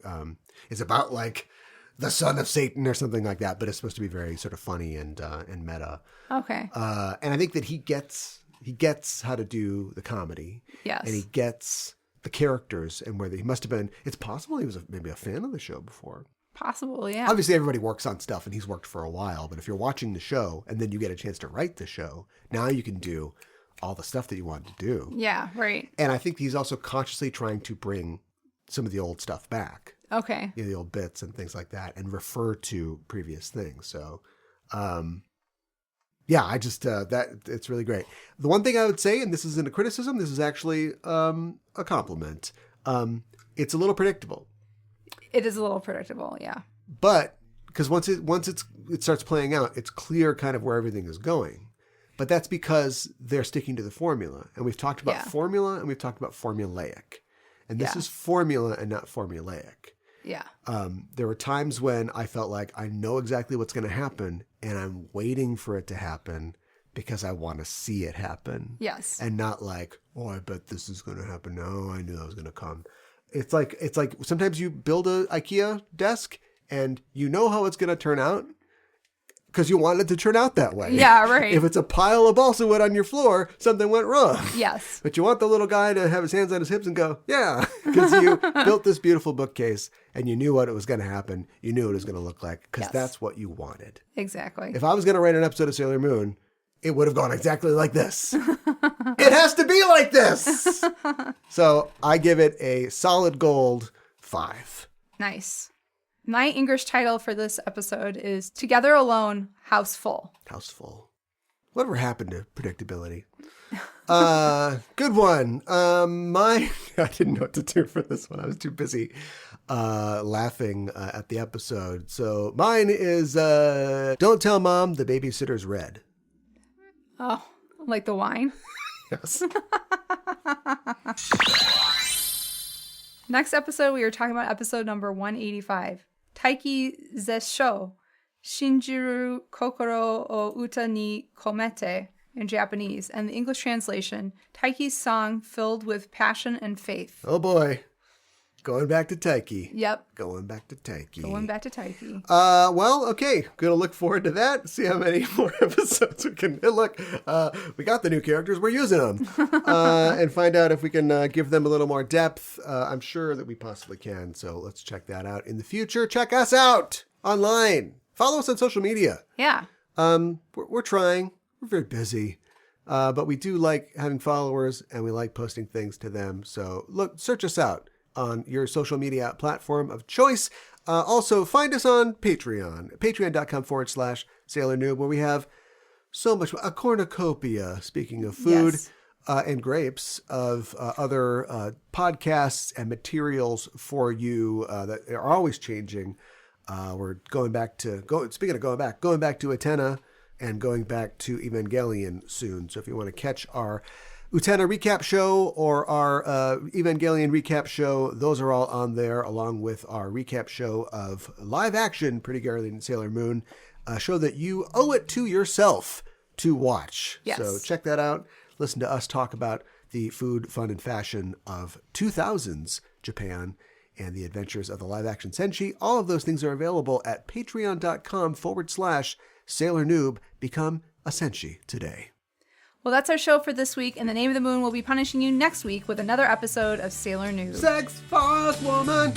is about like the son of Satan or something like that, but it's supposed to be very sort of funny and meta. Okay. And I think that he gets how to do the comedy. Yes. And he gets the characters and where he must have been. It's possible he was maybe a fan of the show before. Possible, yeah. Obviously, everybody works on stuff, and he's worked for a while. But if you're watching the show and then you get a chance to write the show, now you can do all the stuff that you wanted to do. Yeah, right. And I think he's also consciously trying to bring some of the old stuff back. Okay. The old bits and things like that, and refer to previous things. So, yeah, I just that it's really great. The one thing I would say, and this isn't a criticism, this is actually a compliment. It's a little predictable. It is a little predictable, yeah. But because once it starts playing out, it's clear kind of where everything is going. But that's because they're sticking to the formula, and we've talked about formula, and we've talked about formulaic, and this is formula and not formulaic. Yeah. There were times when I felt like I know exactly what's going to happen, and I'm waiting for it to happen because I want to see it happen. Yes. And not like, oh, I bet this is going to happen. No, I knew that was going to come. It's like sometimes you build a IKEA desk and you know how it's going to turn out, because you want it to turn out that way. Yeah, right. If it's a pile of balsa wood on your floor, something went wrong. Yes. But you want the little guy to have his hands on his hips and go, yeah, because you built this beautiful bookcase and you knew what it was going to happen. You knew what it was going to look like because that's what you wanted. Exactly. If I was going to write an episode of Sailor Moon, it would have gone exactly like this. It has to be like this. So I give it a solid gold 5. Nice. My English title for this episode is Together Alone, House Full. House full. Whatever happened to predictability? Good one. I didn't know what to do for this one. I was too busy laughing at the episode. So mine is Don't Tell Mom the Babysitter's Red. Oh, like the wine? Yes. Next episode, we are talking about episode number 185. Taiki Zesho, Shinjiru Kokoro o Uta ni Komete in Japanese. And the English translation, Taiki's song filled with passion and faith. Oh boy. Going back to Taiki. Yep. Going back to Taiki. Going back to Taiki. Well, okay. Gonna look forward to that. See how many more episodes we can look. We got the new characters. We're using them. And find out if we can give them a little more depth. I'm sure that we possibly can. So let's check that out in the future. Check us out online. Follow us on social media. Yeah. We're trying. We're very busy. But we do like having followers and we like posting things to them. So look, search us out on your social media platform of choice. Also, find us on Patreon, patreon.com/Sailor Noob, where we have so much, a cornucopia, speaking of food and grapes, of other podcasts and materials for you that are always changing. We're going back to, speaking of going back to Utena and going back to Evangelion soon. So if you want to catch our Utena recap show or our Evangelion recap show, those are all on there, along with our recap show of live action Pretty Girl and Sailor Moon, a show that you owe it to yourself to watch. Yes. So check that out. Listen to us talk about the food, fun, and fashion of 2000s Japan and the adventures of the live action Senshi. All of those things are available at patreon.com/Sailor Noob. Become a Senshi today. Well, that's our show for this week, and the Name of the Moon will be punishing you next week with another episode of Sailor News. Sex, fast woman!